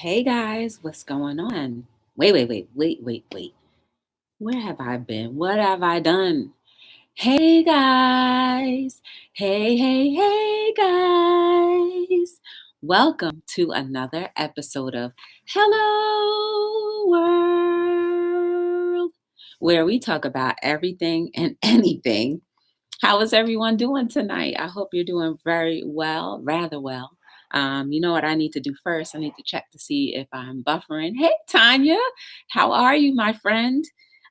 Hey guys, what's going on? Wait. Where have I been? What have I done? Hey guys. Hey guys. Welcome to another episode of Hello World, where we talk about everything and anything. How is everyone doing tonight? I hope you're doing very well, rather well. You know what I need to do first? I need to check to see if I'm buffering. Hey, Tanya, how are you, my friend?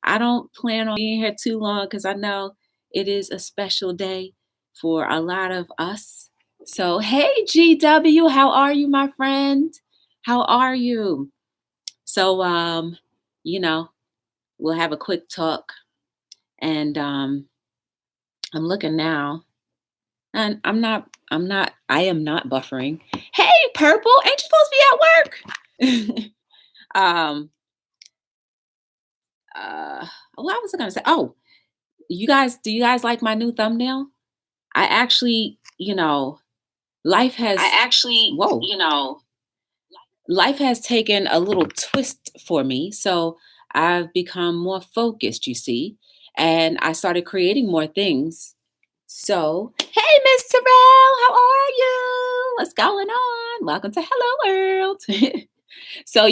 I don't plan on being here too long because I know it is a special day for a lot of us. So, hey, GW, how are you, my friend? How are you? So, you know, we'll have a quick talk, and I'm looking now. And I am not buffering. Hey, Purple, ain't you supposed to be at work? um, uh, what was I gonna say? Oh, do you guys like my new thumbnail? I actually, life has, whoa, life has taken a little twist for me. So I've become more focused, you see, and I started creating more things. So, hey, Miss Terrell, how are you? What's going on? Welcome to Hello World. So,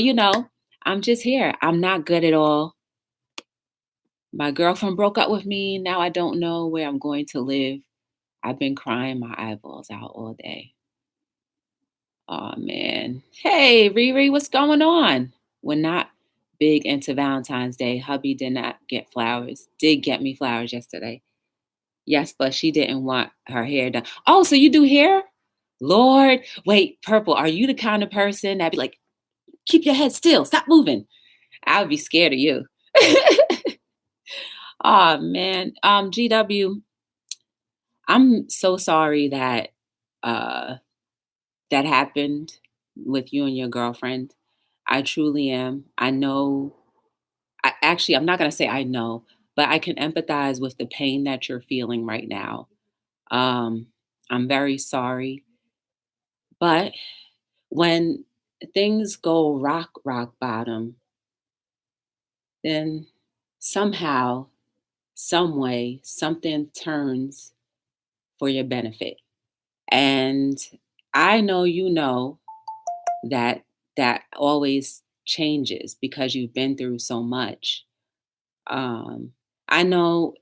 I'm just here. I'm not good at all. My girlfriend broke up with me. Now I don't know where I'm going to live. I've been crying my eyeballs out all day. Oh, man. Hey, Riri, what's going on? We're not big into Valentine's Day. Hubby did not get flowers. Did get me flowers yesterday. Yes, but she didn't want her hair done. Oh, so you do hair? Lord, wait, Purple, are you the kind of person that'd be like, keep your head still, stop moving? I would be scared of you. Oh man. GW, I'm so sorry that uh that happened with you and your girlfriend. I truly am. I know I'm not gonna say I know, but I can empathize with the pain that you're feeling right now. Um, I'm very sorry. But when things go rock bottom, then somehow, some way, something turns for your benefit. And I know you know that that always changes because you've been through so much. Um, I know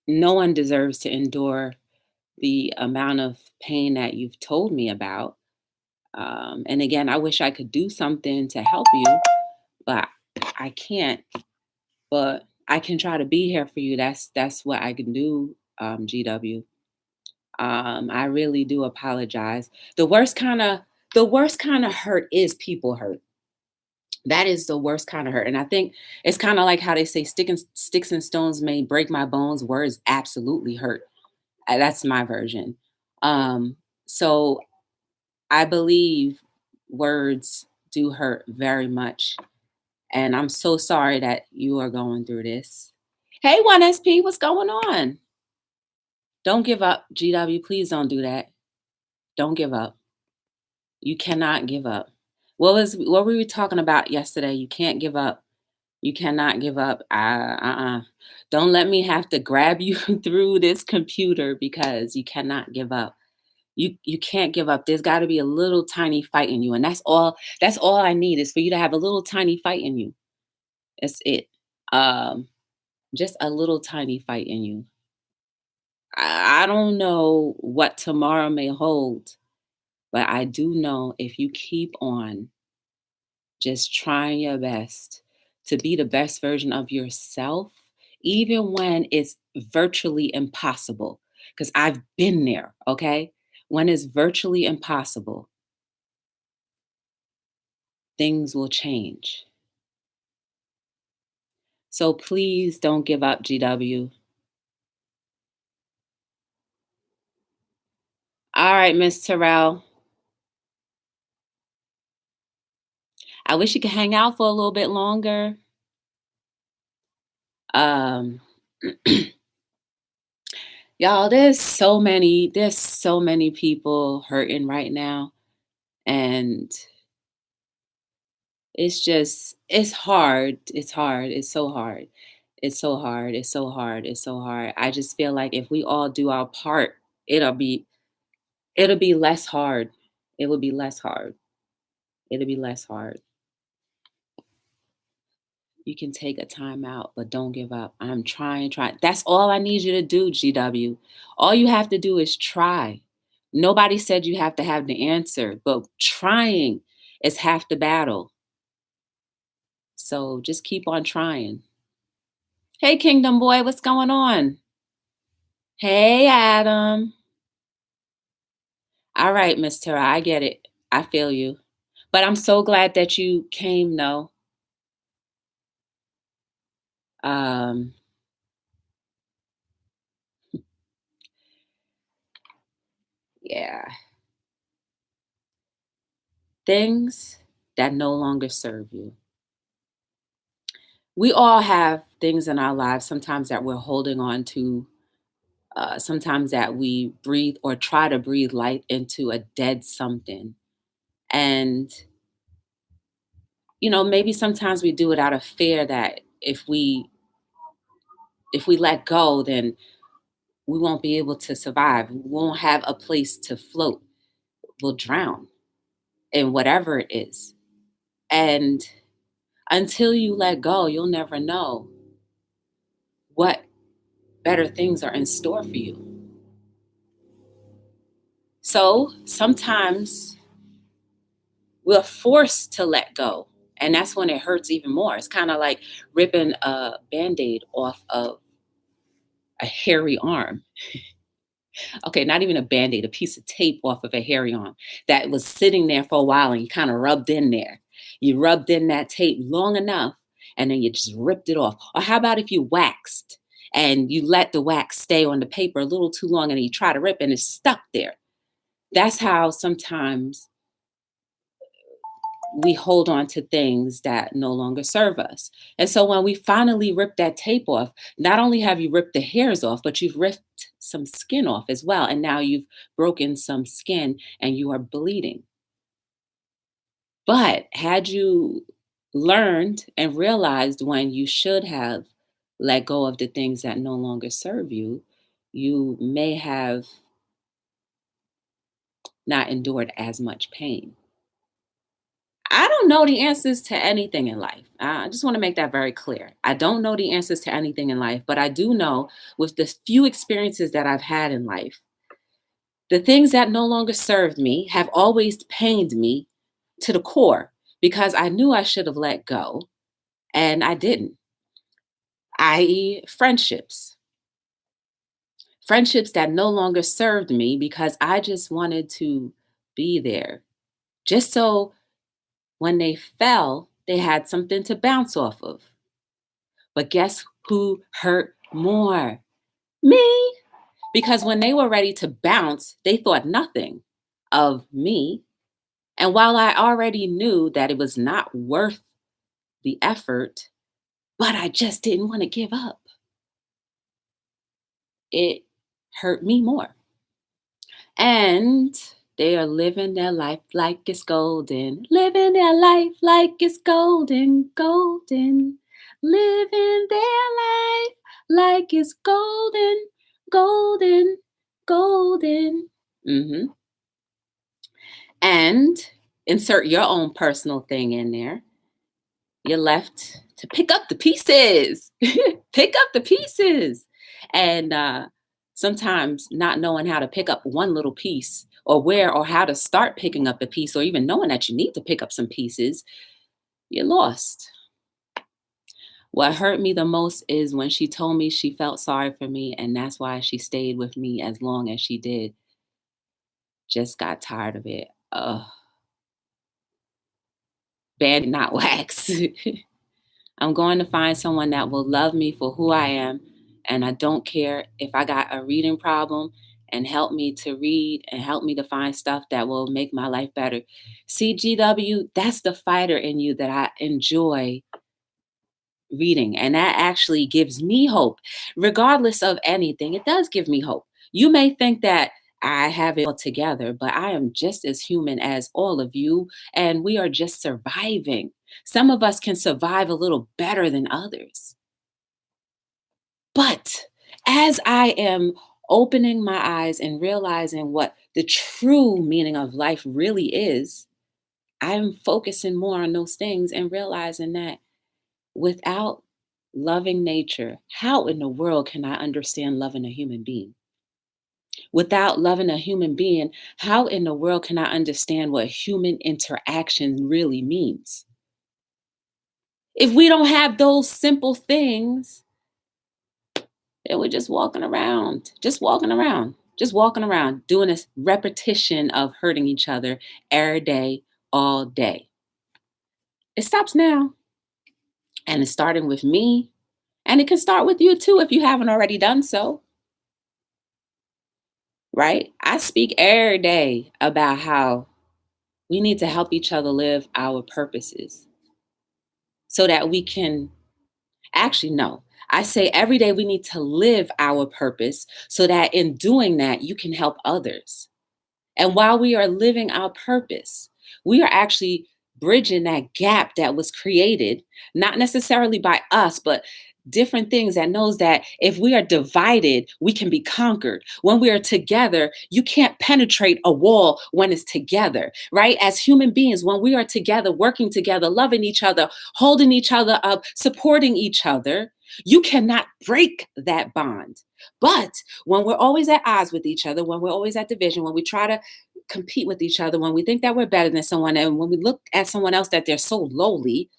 no one deserves to endure the amount of pain that you've told me about. And again, I wish I could do something to help you, but I can't. But I can try to be here for you. That's what I can do, GW. I really do apologize. The worst kind of hurt is people hurt. That is the worst kind of hurt. And I think it's kind of like how they say sticks and stones may break my bones. Words absolutely hurt. That's my version. So I believe words do hurt very much. And I'm so sorry that you are going through this. Hey, 1SP, what's going on? Don't give up, GW. Please don't do that. Don't give up. You cannot give up. What were we talking about yesterday? You can't give up. You cannot give up. Don't let me have to grab you through this computer because you cannot give up. You can't give up. There's got to be a little tiny fight in you, and that's all I need is for you to have a little tiny fight in you. That's it. Um, just a little tiny fight in you. I don't know what tomorrow may hold, but I do know if you keep on just trying your best to be the best version of yourself, even when it's virtually impossible. Because I've been there, okay? When it's virtually impossible, things will change. So please don't give up, GW. All right, Miss Terrell. I wish you could hang out for a little bit longer. Um, y'all, there's so many people hurting right now. And It's just it's hard. It's hard. It's so hard. It's so hard. It's so hard. It's so hard. I just feel like if we all do our part, it'll be it'll be less hard. It will be less hard. It'll be less hard. You can take a time out, but don't give up. I'm trying, trying. That's all I need you to do, GW. All you have to do is try. Nobody said you have to have the answer, but trying is half the battle. So just keep on trying. Hey, Kingdom Boy, what's going on? Hey, Adam. All right, Miss Tara, I get it. I feel you. But I'm so glad that you came, though. Um, yeah. Things that no longer serve you. We all have things in our lives sometimes that we're holding on to, sometimes that we breathe or try to breathe life into a dead something. And, maybe sometimes we do it out of fear that if we let go, then we won't be able to survive. We won't have a place to float. We'll drown in whatever it is. And until you let go, you'll never know what better things are in store for you. So sometimes we're forced to let go. And that's when it hurts even more. It's kind of like ripping a band aid off of a hairy arm. Okay, not even a band aid, a piece of tape off of a hairy arm that was sitting there for a while and you kind of rubbed in there. You rubbed in that tape long enough and then you just ripped it off. Or how about if you waxed and you let the wax stay on the paper a little too long and you try to rip and it's stuck there? That's how sometimes we hold on to things that no longer serve us. And so when we finally rip that tape off, not only have you ripped the hairs off, but you've ripped some skin off as well. And now you've broken some skin and you are bleeding. But had you learned and realized when you should have let go of the things that no longer serve you, you may have not endured as much pain. I don't know the answers to anything in life. I just want to make that very clear. I don't know the answers to anything in life, but I do know with the few experiences that I've had in life, the things that no longer served me have always pained me to the core because I knew I should have let go and I didn't, i.e., friendships. Friendships that no longer served me because I just wanted to be there. Just so when they fell, they had something to bounce off of. But guess who hurt more? Me. Because when they were ready to bounce, they thought nothing of me. And while I already knew that it was not worth the effort, but I just didn't want to give up, it hurt me more. And they are living their life like it's golden. Living their life like it's golden, golden. Living their life like it's golden, golden, golden. And insert your own personal thing in there. You're left to pick up the pieces. Pick up the pieces. And sometimes not knowing how to pick up one little piece or where or how to start picking up a piece or even knowing that you need to pick up some pieces, you're lost. What hurt me the most is when she told me she felt sorry for me and that's why she stayed with me as long as she did. Just got tired of it. Ugh. Band not wax. I'm going to find someone that will love me for who I am. And I don't care if I got a reading problem and help me to read and help me to find stuff that will make my life better. CGW, that's the fighter in you that I enjoy reading. And that actually gives me hope. Regardless of anything, it does give me hope. You may think that I have it all together, but I am just as human as all of you, and we are just surviving. Some of us can survive a little better than others. But as I am opening my eyes and realizing what the true meaning of life really is, I'm focusing more on those things and realizing that without loving nature, how in the world can I understand loving a human being? Without loving a human being, how in the world can I understand what human interaction really means? If we don't have those simple things, then we're just walking around, doing this repetition of hurting each other every day, all day. It stops now. And it's starting with me. And it can start with you too if you haven't already done so, right? I speak every day about how we need to help each other live our purposes so that we can actually, no. I say every day we need to live our purpose so that in doing that, you can help others. And while we are living our purpose, we are actually bridging that gap that was created, not necessarily by us, but different things that knows that if we are divided, we can be conquered. When we are together, you can't penetrate a wall when it's together, right? As human beings, when we are together, working together, loving each other, holding each other up, supporting each other, you cannot break that bond. But when we're always at odds with each other, when we're always at division, when we try to compete with each other, when we think that we're better than someone, and when we look at someone else that they're so lowly,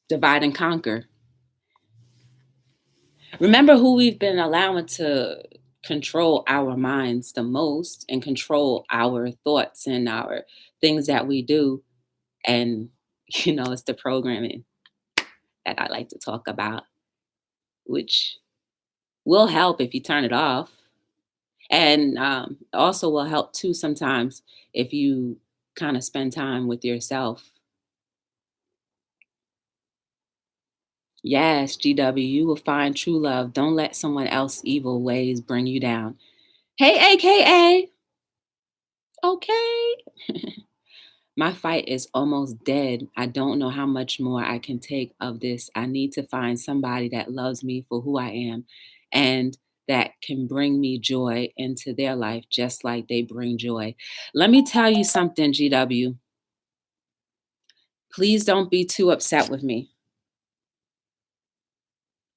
divide and conquer. Remember who we've been allowing to control our minds the most and control our thoughts and our things that we do. And, it's the programming that I like to talk about, which will help if you turn it off. And also will help too sometimes if you kind of spend time with yourself. Yes, GW, you will find true love. Don't let someone else's evil ways bring you down. Hey, AKA. Okay. My fight is almost dead. I don't know how much more I can take of this. I need to find somebody that loves me for who I am and that can bring me joy into their life just like they bring joy. Let me tell you something, GW. Please don't be too upset with me.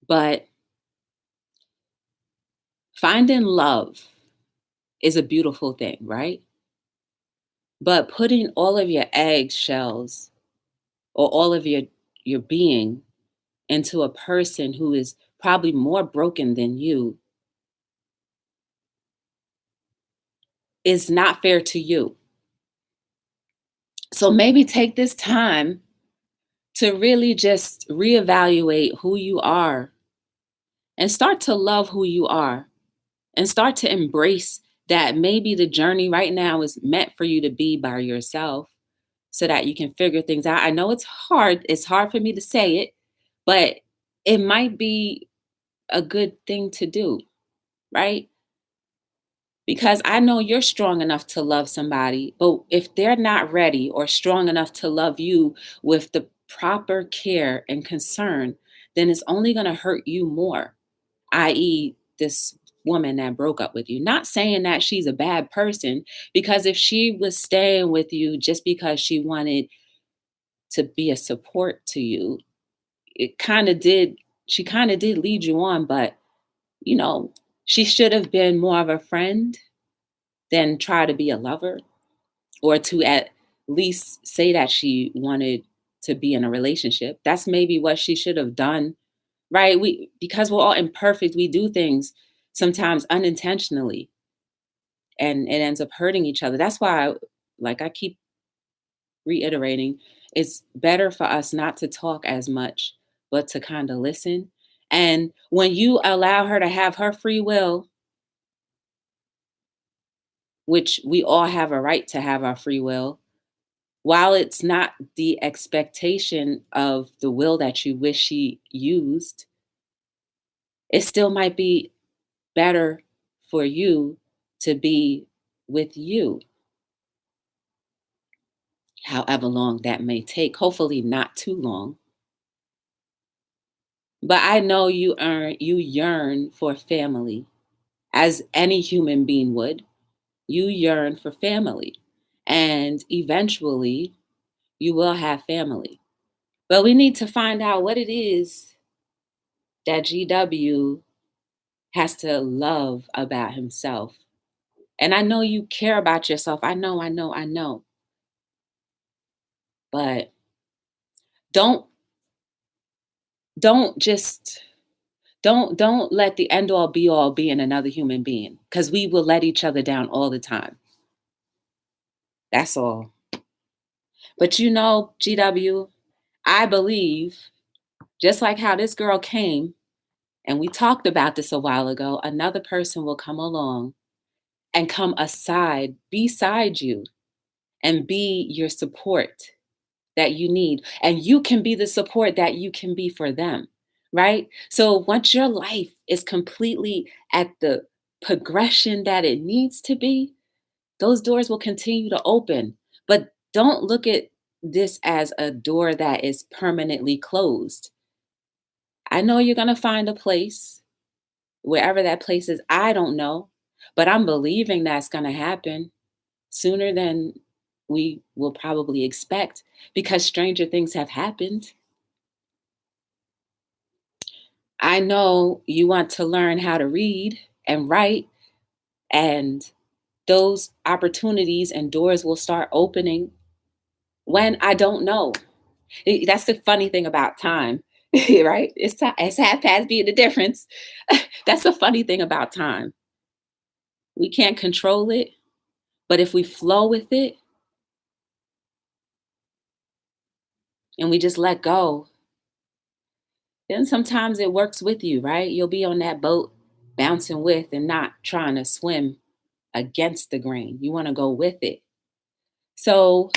But finding love is a beautiful thing, right? But putting all of your eggshells or all of your being into a person who is probably more broken than you is not fair to you. So maybe take this time to really just reevaluate who you are and start to love who you are and start to embrace that maybe the journey right now is meant for you to be by yourself so that you can figure things out. I know it's hard. It's hard for me to say it, but it might be a good thing to do, right? Because I know you're strong enough to love somebody, but if they're not ready or strong enough to love you with the proper care and concern, then it's only going to hurt you more, i.e., this woman that broke up with you. Not saying that she's a bad person, because if she was staying with you just because she wanted to be a support to you, it kind of did, she kind of did lead you on, but you know, she should have been more of a friend than try to be a lover, or to at least say that she wanted to be in a relationship. That's maybe what she should have done, right? We, because we're all imperfect, we do things sometimes unintentionally and it ends up hurting each other. That's why like I keep reiterating, it's better for us not to talk as much, but to kind of listen. And when you allow her to have her free will, which we all have a right to have our free will, While it's not the expectation of the will that you wish she used, it still might be better for you to be with you, however long that may take. Hopefully, not too long. But I know you yearn for family, as any human being would. You yearn for family, and eventually, you will have family. But we need to find out what it is that GW has to love about himself. And I know you care about yourself. I know. But don't don't just don't let the end all be all being another human being, because we will let each other down all the time. That's all. But GW, I believe, just like how this girl came, and we talked about this a while ago, another person will come along and come beside you, and be your support that you need. And you can be the support that you can be for them, right? So once your life is completely at the progression that it needs to be, those doors will continue to open. But don't look at this as a door that is permanently closed. I know you're going to find a place, wherever that place is. I don't know, but I'm believing that's going to happen sooner than we will probably expect, because stranger things have happened. I know you want to learn how to read and write, and those opportunities and doors will start opening when I don't know. That's the funny thing about time, right? It's half past being the difference. That's the funny thing about time. We can't control it, but if we flow with it and we just let go, then sometimes it works with you, right? You'll be on that boat bouncing with and not trying to swim against the grain. You want to go with it. So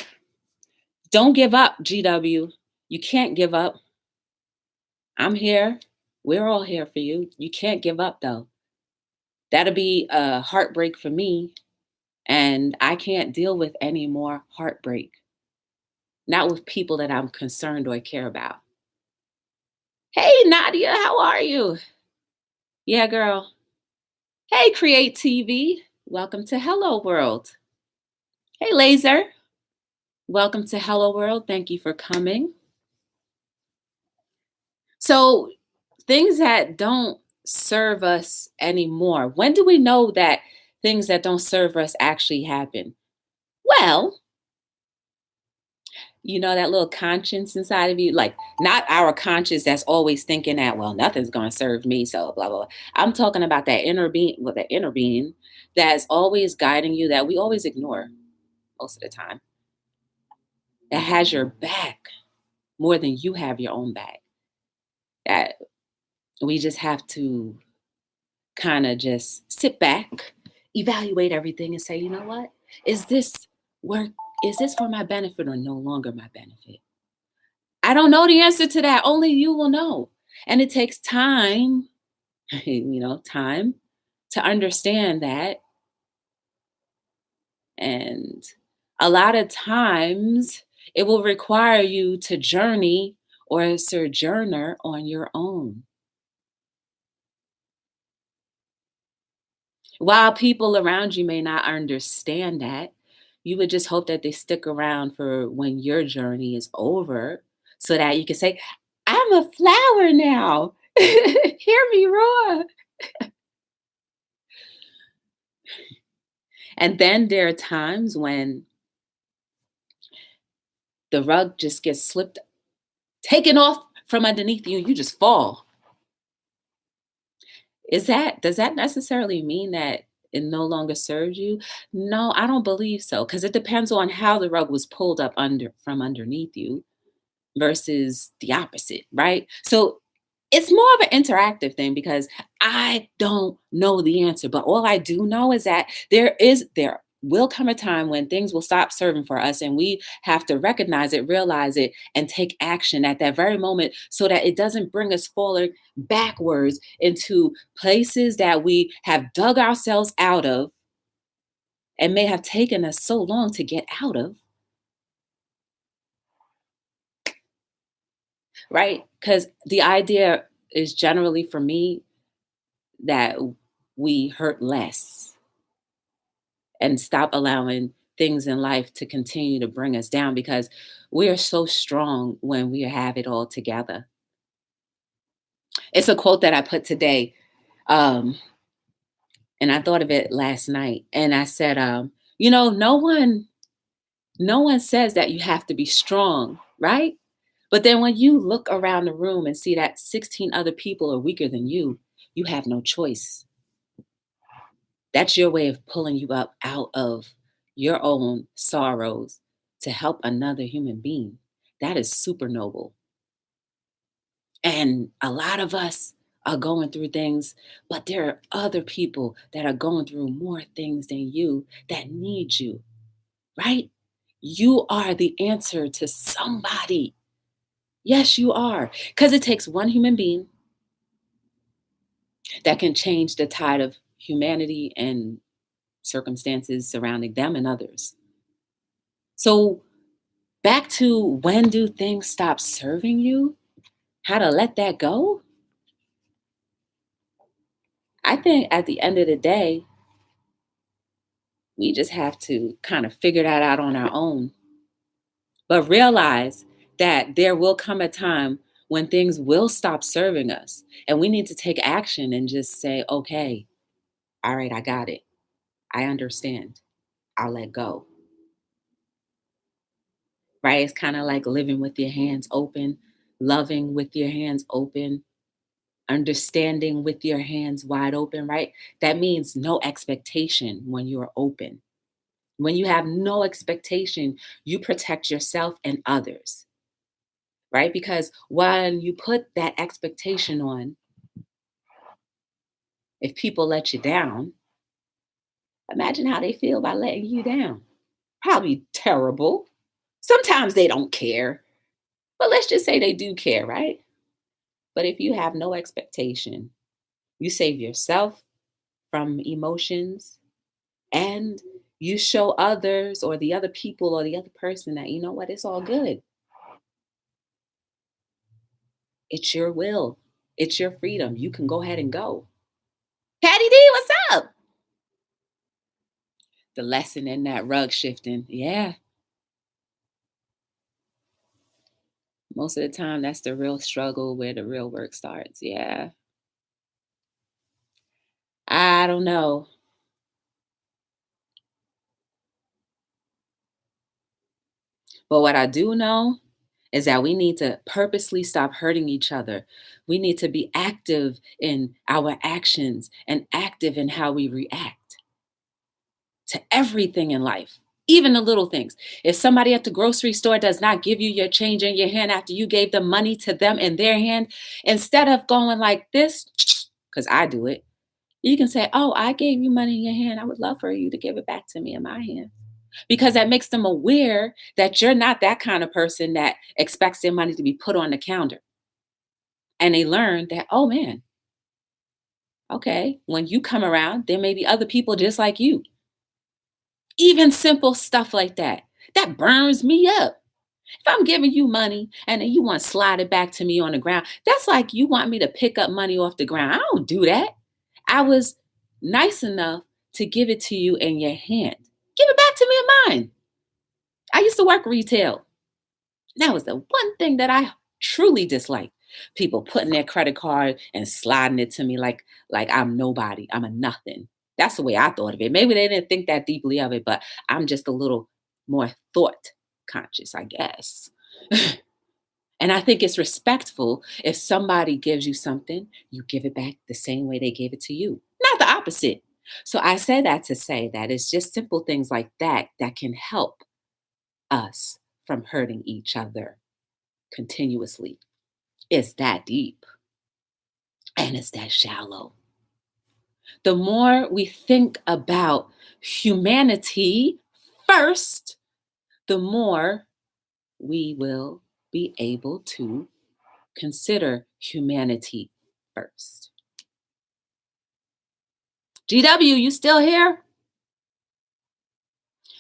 don't give up, GW. You can't give up. I'm here. We're all here for you. You can't give up, though. That'll be a heartbreak for me. And I can't deal with any more heartbreak, not with people that I'm concerned or care about. Hey, Nadia, how are you? Yeah, girl. Hey, Create TV. Welcome to Hello World. Hey, Laser. Welcome to Hello World. Thank you for coming. So, things that don't serve us anymore. When do we know that things that don't serve us actually happen? Well, that little conscience inside of you, like not our conscience that's always thinking that, well, nothing's going to serve me, so blah, blah, blah. I'm talking about that inner being, that's always guiding you, that we always ignore most of the time, that has your back more than you have your own back. That we just have to kind of just sit back, evaluate everything, and say, you know what? Is this work? Is this for my benefit or no longer my benefit? I don't know the answer to that. Only you will know. And it takes time, time to understand that. And a lot of times it will require you to journey or a sojourner on your own. While people around you may not understand that, you would just hope that they stick around for when your journey is over, so that you can say, I'm a flower now. Hear me roar. And then there are times when the rug just gets taken off from underneath you, and you just fall. Does that necessarily mean that it no longer serves you? No, I don't believe so, because it depends on how the rug was pulled up from underneath you versus the opposite, right? So it's more of an interactive thing, because I don't know the answer, but all I do know is that will come a time when things will stop serving for us, and we have to recognize it, realize it, and take action at that very moment so that it doesn't bring us forward backwards into places that we have dug ourselves out of and may have taken us so long to get out of, right? Because the idea is generally for me that we hurt less and stop allowing things in life to continue to bring us down, because we are so strong when we have it all together. It's a quote that I put today, um, and I thought of it last night, and I said, no one says that you have to be strong, right? But then when you look around the room and see that 16 other people are weaker than you have no choice. That's your way of pulling you up out of your own sorrows to help another human being. That is super noble. And a lot of us are going through things, but there are other people that are going through more things than you that need you, right? You are the answer to somebody. Yes, you are. Because it takes one human being that can change the tide of humanity and circumstances surrounding them and others. So, back to when do things stop serving you? How to let that go? I think at the end of the day, we just have to kind of figure that out on our own, but realize that there will come a time when things will stop serving us. And we need to take action and just say, okay, all right, I got it. I understand. I'll let go. Right? It's kind of like living with your hands open, loving with your hands open, understanding with your hands wide open, right? That means no expectation when you're open. When you have no expectation, you protect yourself and others, right? Because when you put that expectation on, if people let you down, imagine how they feel by letting you down. Probably terrible. Sometimes they don't care, but let's just say they do care, right? But if you have no expectation, you save yourself from emotions, and you show others or the other people or the other person that, you know what, it's all good. It's your will. It's your freedom. You can go ahead and go. Patty D, what's up? The lesson in that rug shifting. Yeah. Most of the time, that's the real struggle where the real work starts. Yeah. I don't know. But what I do know is that we need to purposely stop hurting each other. We need to be active in our actions and active in how we react to everything in life, even the little things. If somebody at the grocery store does not give you your change in your hand after you gave the money to them in their hand, instead of going like this, because I do it, you can say, oh, I gave you money in your hand. I would love for you to give it back to me in my hand. Because that makes them aware that you're not that kind of person that expects their money to be put on the counter. And they learn that, oh man, okay, when you come around, there may be other people just like you. Even simple stuff like that. That burns me up. If I'm giving you money and then you want to slide it back to me on the ground, that's like you want me to pick up money off the ground. I don't do that. I was nice enough to give it to you in your hand. Give it back to me in mine. I used to work retail. That was the one thing that I truly disliked. People putting their credit card and sliding it to me like I'm nobody. I'm a nothing. That's the way I thought of it. Maybe they didn't think that deeply of it, but I'm just a little more thought conscious, I guess. And I think it's respectful if somebody gives you something, you give it back the same way they gave it to you, not the opposite. So I say that to say that it's just simple things like that that can help us from hurting each other continuously. It's that deep and it's that shallow. The more we think about humanity first, the more we will be able to consider humanity first. GW, you still here?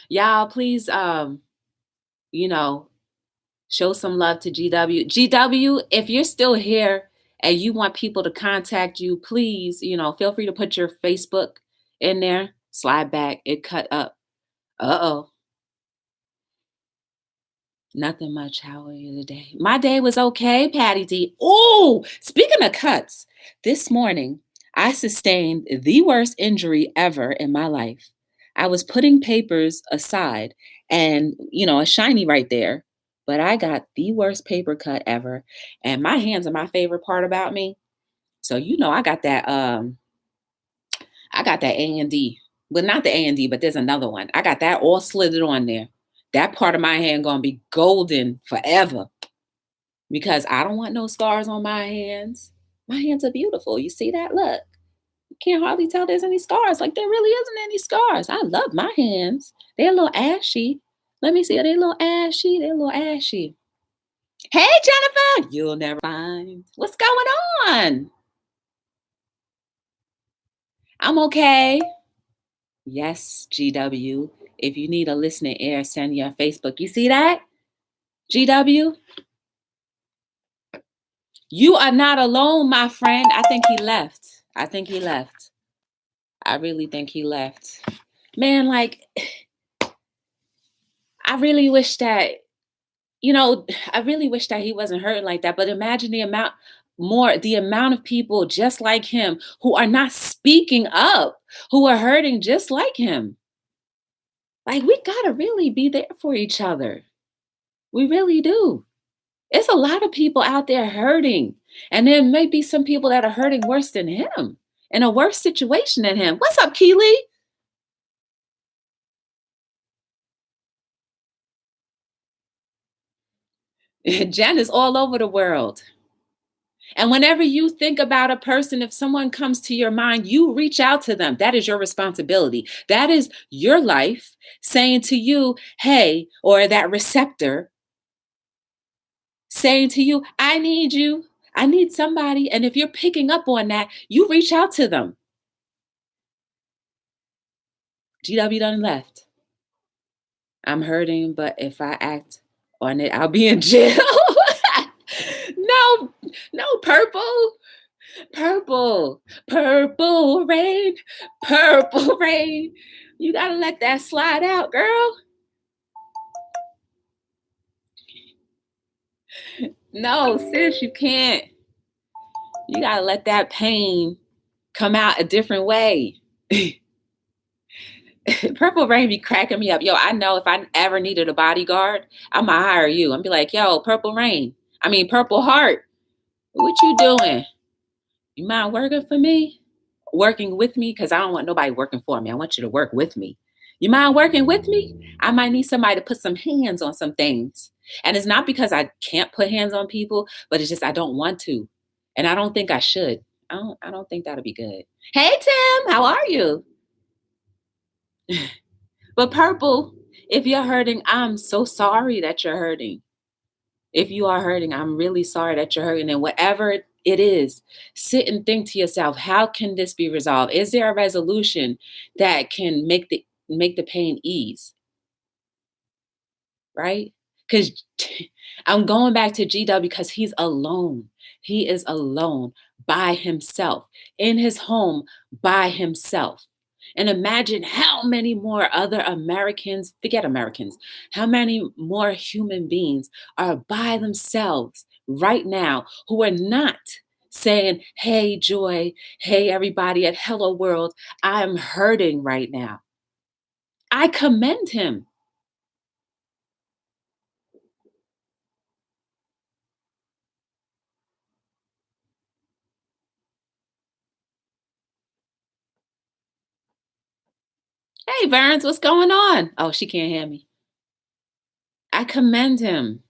Y'all, please, you know, show some love to GW. GW, if you're still here and you want people to contact you, please, feel free to put your Facebook in there. Slide back. It cut up. Uh-oh. Nothing much. How are you today? My day was okay, Patty D. Oh, speaking of cuts, this morning I sustained the worst injury ever in my life. I was putting papers aside and, a shiny right there, but I got the worst paper cut ever. And my hands are my favorite part about me. So, I got that A&D. Well, not the A&D, but there's another one. I got that all slithered on there. That part of my hand gonna be golden forever because I don't want no scars on my hands. My hands are beautiful. You see that? Look, you can't hardly tell there's any scars. Like there really isn't any scars. I love my hands. They're a little ashy. Let me see. Are they a little ashy? They're a little ashy. Hey, Jennifer. You'll never find. What's going on? I'm okay. Yes, GW. If you need a listening ear, send your Facebook. You see that? GW? You are not alone, my friend. I think he left. I really think he left. Man, I really wish that, I really wish that he wasn't hurting like that. But imagine the amount of people just like him who are not speaking up, who are hurting just like him. Like, we gotta really be there for each other. We really do. It's a lot of people out there hurting. And there may be some people that are hurting worse than him, in a worse situation than him. What's up, Keely? Jen is all over the world. And whenever you think about a person, if someone comes to your mind, you reach out to them. That is your responsibility. That is your life saying to you, hey, or that receptor saying to you, I need you. I need somebody. And if you're picking up on that, you reach out to them. GW done left. I'm hurting, but if I act on it, I'll be in jail. No, purple, purple rain, purple rain. You gotta let that slide out, girl. No, sis, you can't. You gotta let that pain come out a different way. Purple rain be cracking me up. Yo, I know if I ever needed a bodyguard, I'm gonna hire you. I'm be like, yo, purple rain. I mean, purple heart. What you doing? You mind working for me? Working with me? Because I don't want nobody working for me. I want you to work with me. You mind working with me? I might need somebody to put some hands on some things. And it's not because I can't put hands on people, but it's just I don't want to. And I don't think I should. I don't think that'll be good. Hey Tim, how are you? But purple, if you're hurting, I'm so sorry that you're hurting. If you are hurting, I'm really sorry that you're hurting. And whatever it is, sit and think to yourself, how can this be resolved? Is there a resolution that can make the pain ease? Right? Because I'm going back to GW because he's alone. He is alone by himself in his home by himself. And imagine how many more other Americans, forget Americans, how many more human beings are by themselves right now who are not saying, hey, Joy, hey, everybody at Hello World, I'm hurting right now. I commend him. Hey, Verns, what's going on? Oh, she can't hear me. I commend him.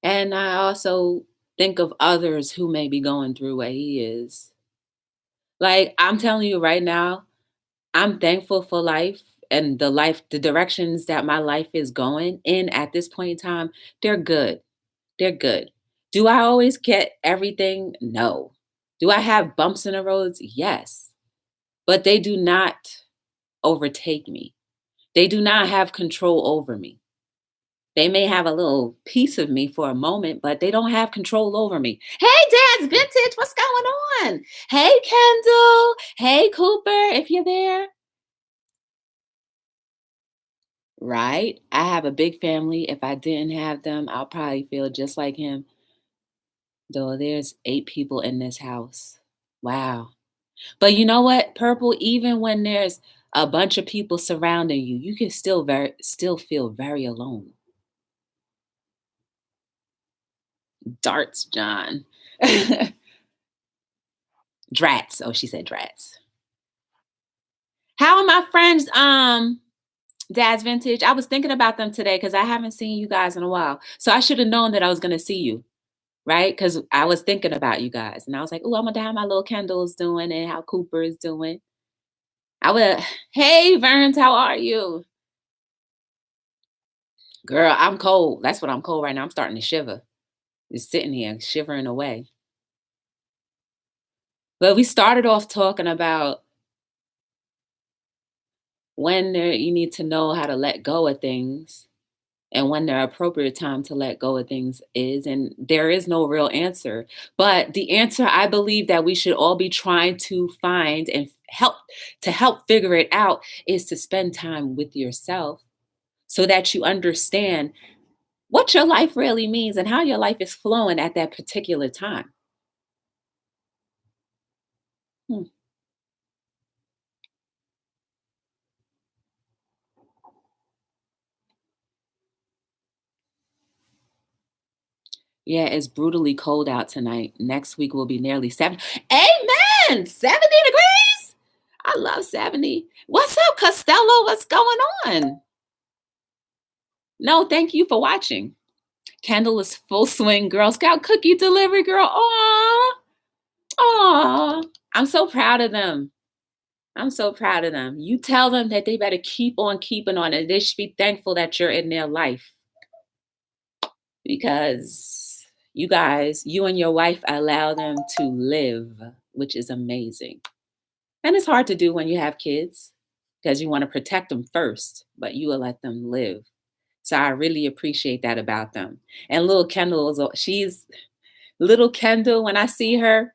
And I also think of others who may be going through what he is. Like, I'm telling you right now, I'm thankful for life and the directions that my life is going in at this point in time, they're good. They're good. Do I always get everything? No. Do I have bumps in the roads? Yes. But they do not overtake me. They do not have control over me. They may have a little piece of me for a moment, but they don't have control over me. Hey, Dad's Vintage, what's going on? Hey, Kendall. Hey, Cooper, if you're there. Right? I have a big family. If I didn't have them, I'll probably feel just like him. Though there's 8 people in this house. Wow. But you know what, Purple, even when there's a bunch of people surrounding you, you can still feel very alone. Darts, John. Drats. Oh, she said drats. How are my friends, Dad's Vintage? I was thinking about them today because I haven't seen you guys in a while. So I should have known that I was gonna see you, right? Because I was thinking about you guys. And I was like, oh, I wonder how my little Kendall's doing and how Cooper is doing. I would, hey Verns, how are you? Girl, I'm cold. That's what I'm cold right now. I'm starting to shiver. Just sitting here shivering away. But we started off talking about when you need to know how to let go of things and when the appropriate time to let go of things is. And there is no real answer. But the answer I believe that we should all be trying to find and help figure it out is to spend time with yourself so that you understand what your life really means and how your life is flowing at that particular time. Hmm. Yeah, it's brutally cold out tonight. Next week will be nearly 7. Amen. 70 degrees. I love 70. What's up, Costello? What's going on? No, thank you for watching. Kendall is full swing Girl Scout cookie delivery girl. Aw. Aw. I'm so proud of them. I'm so proud of them. You tell them that they better keep on keeping on and they should be thankful that you're in their life because you guys, you and your wife allow them to live, which is amazing. And it's hard to do when you have kids because you want to protect them first, but you will let them live. So I really appreciate that about them. And little Kendall she's little Kendall, when I see her,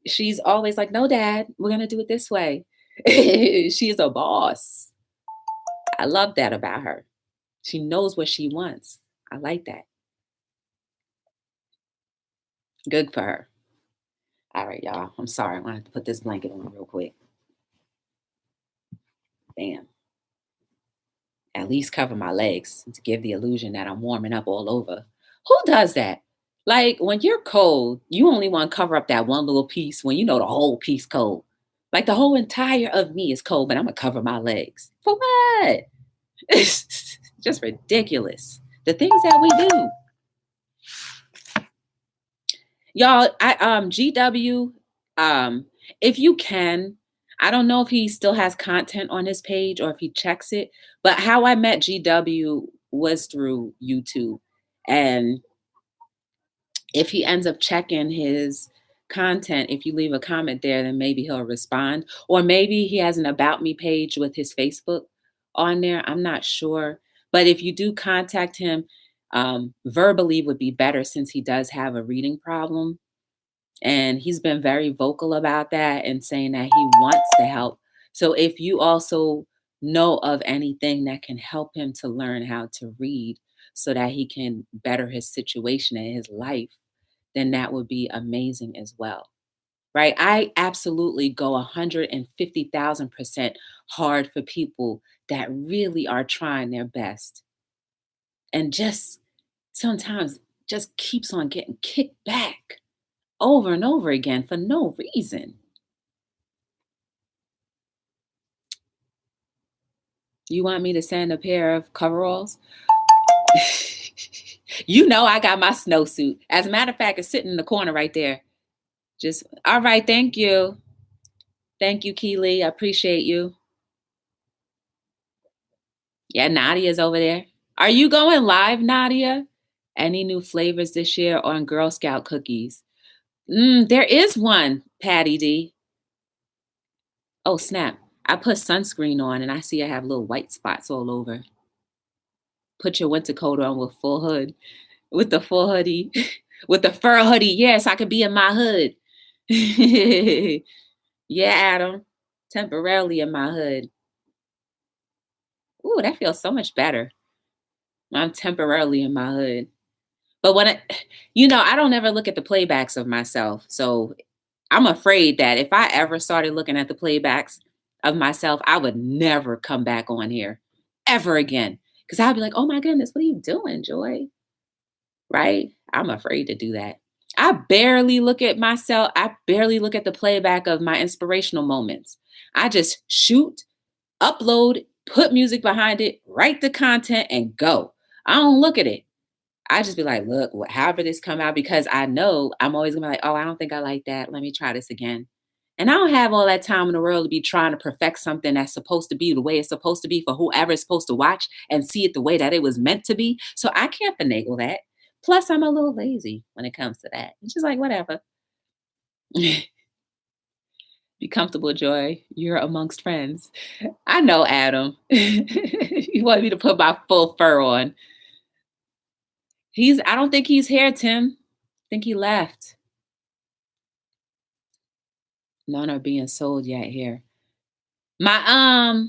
she's always like, no, Dad, we're going to do it this way. She is a boss. I love that about her. She knows what she wants. I like that. Good for her. All right, y'all. I'm sorry. I'm going to have to put this blanket on real quick. Bam. At least cover my legs to give the illusion that I'm warming up all over. Who does that? Like when you're cold, you only want to cover up that one little piece when you know the whole piece cold. Like the whole entire of me is cold, but I'm gonna cover my legs. For what? It's just ridiculous. The things that we do. Y'all, GW, if you can, I don't know if he still has content on his page or if he checks it, but how I met GW was through YouTube. And if he ends up checking his content, if you leave a comment there, then maybe he'll respond. Or maybe he has an About Me page with his Facebook on there. I'm not sure. But if you do contact him, verbally would be better since he does have a reading problem. And he's been very vocal about that and saying that he wants to help. So if you also know of anything that can help him to learn how to read so that he can better his situation and his life, then that would be amazing as well. Right? I absolutely go 150,000% hard for people that really are trying their best and just sometimes just keeps on getting kicked back over and over again for no reason. You want me to send a pair of coveralls? You know I got my snowsuit. As a matter of fact, it's sitting in the corner right there. Just all right, thank you. Thank you, Keely. I appreciate you. Yeah, Nadia's over there. Are you going live, Nadia? Any new flavors this year on Girl Scout cookies? There is one, Patty D. Oh, snap. I put sunscreen on and I see I have little white spots all over. Put your winter coat on with full hood, with the full hoodie, with the fur hoodie. Yes, I could be in my hood. Yeah, Adam. Temporarily in my hood. Ooh, that feels so much better. I'm temporarily in my hood. But I don't ever look at the playbacks of myself. So I'm afraid that if I ever started looking at the playbacks of myself, I would never come back on here ever again. Because I'd be like, oh my goodness, what are you doing, Joy? Right? I'm afraid to do that. I barely look at myself. I barely look at the playback of my inspirational moments. I just shoot, upload, put music behind it, write the content, and go. I don't look at it. I just be like, look, however this come out, because I know I'm always gonna be like, oh, I don't think I like that. Let me try this again. And I don't have all that time in the world to be trying to perfect something that's supposed to be the way it's supposed to be for whoever is supposed to watch and see it the way that it was meant to be. So I can't finagle that. Plus, I'm a little lazy when it comes to that. It's just like, whatever. Be comfortable, Joy. You're amongst friends. I know, Adam. You want me to put my full fur on. I don't think he's here, Tim. I think he left. None are being sold yet here. My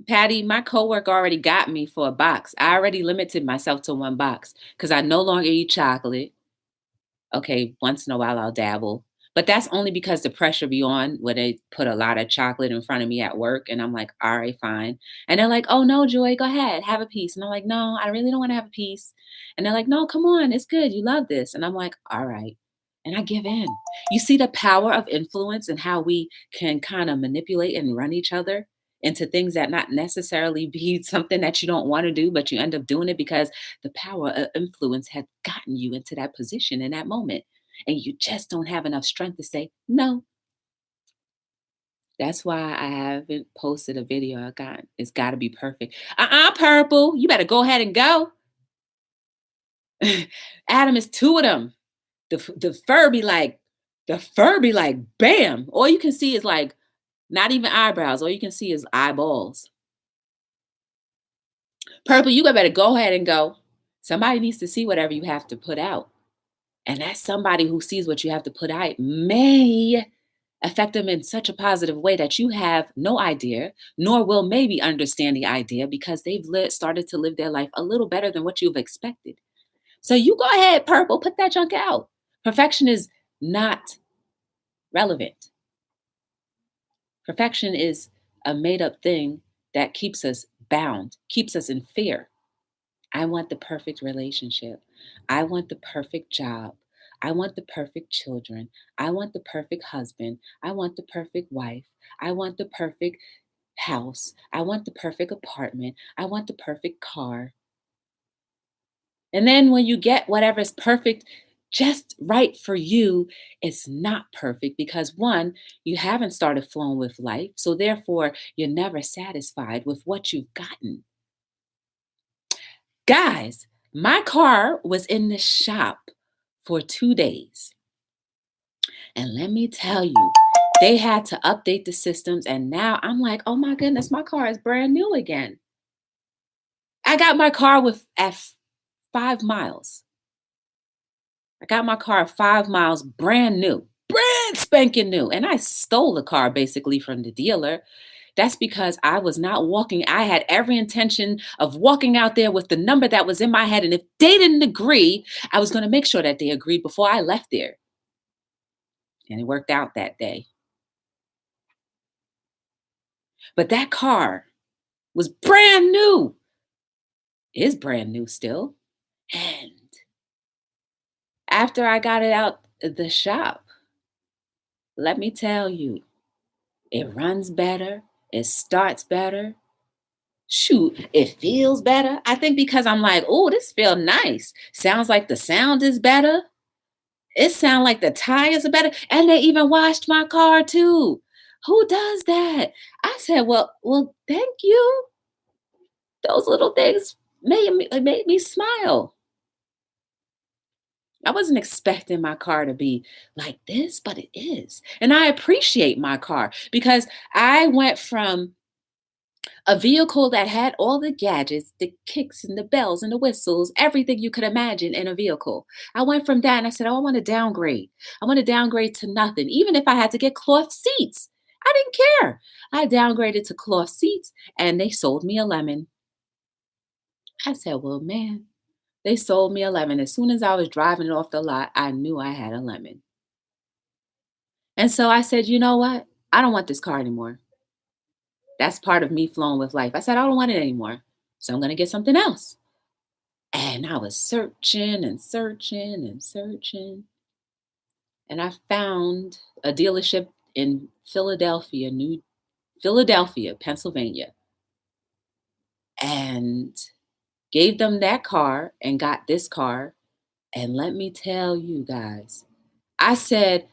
Patty, my coworker already got me for a box. I already limited myself to one box because I no longer eat chocolate. Okay, once in a while I'll dabble. But that's only because the pressure be on where they put a lot of chocolate in front of me at work. And I'm like, all right, fine. And they're like, oh no, Joy, go ahead, have a piece. And I'm like, no, I really don't want to have a piece. And they're like, no, come on, it's good. You love this. And I'm like, all right. And I give in. You see the power of influence and how we can kind of manipulate and run each other into things that not necessarily be something that you don't want to do, but you end up doing it because the power of influence has gotten you into that position in that moment. And you just don't have enough strength to say no. That's why I haven't posted a video. It's got to be perfect. Purple. You better go ahead and go. Adam is two of them. The fur be like, bam. All you can see is like not even eyebrows. All you can see is eyeballs. Purple, you better go ahead and go. Somebody needs to see whatever you have to put out. And that somebody who sees what you have to put out may affect them in such a positive way that you have no idea, nor will maybe understand the idea because they've started to live their life a little better than what you've expected. So you go ahead, Purple, put that junk out. Perfection is not relevant. Perfection is a made up thing that keeps us bound, keeps us in fear. I want the perfect relationship. I want the perfect job. I want the perfect children. I want the perfect husband. I want the perfect wife. I want the perfect house. I want the perfect apartment. I want the perfect car. And then when you get whatever's perfect, just right for you, it's not perfect because one, you haven't started flowing with life. So therefore, you're never satisfied with what you've gotten. Guys, my car was in the shop for 2 days. And let me tell you, they had to update the systems. And now I'm like, oh my goodness, my car is brand new again. I got my car at 5 miles. I got my car at 5 miles, brand new, brand spanking new. And I stole the car basically from the dealer. That's because I was not walking. I had every intention of walking out there with the number that was in my head. And if they didn't agree, I was going to make sure that they agreed before I left there. And it worked out that day. But that car was brand new. Is brand new still. And after I got it out the shop, let me tell you, it runs better. It starts better. Shoot, it feels better. I think because I'm like, oh, this feels nice. Sounds like the sound is better. It sounds like the tires are better. And they even washed my car too. Who does that? I said, well, thank you. Those little things made me smile. I wasn't expecting my car to be like this, but it is. And I appreciate my car because I went from a vehicle that had all the gadgets, the kicks and the bells and the whistles, everything you could imagine in a vehicle. I went from that and I said, oh, I want to downgrade. I want to downgrade to nothing, even if I had to get cloth seats. I didn't care. I downgraded to cloth seats and they sold me a lemon. I said, well, man, they sold me a lemon. As soon as I was driving it off the lot, I knew I had a lemon. And so I said, you know what? I don't want this car anymore. That's part of me flowing with life. I said, I don't want it anymore. So I'm going to get something else. And I was searching and searching and searching. And I found a dealership in Philadelphia, Pennsylvania, and gave them that car and got this car. And let me tell you guys, I said,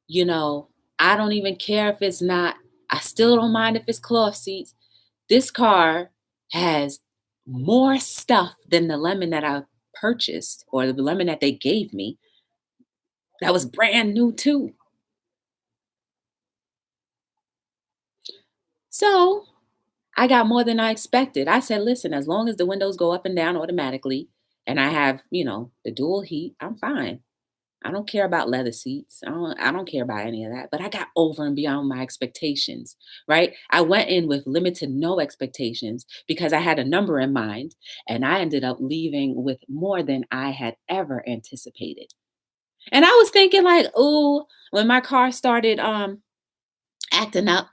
you know, I don't even care if it's not, I still don't mind if it's cloth seats. This car has more stuff than the lemon that I purchased or the lemon that they gave me that was brand new too. So I got more than I expected. I said, listen, as long as the windows go up and down automatically and I have, the dual heat, I'm fine. I don't care about leather seats. I don't care about any of that. But I got over and beyond my expectations, right? I went in with limited no expectations because I had a number in mind and I ended up leaving with more than I had ever anticipated. And I was thinking like, oh, when my car started acting up,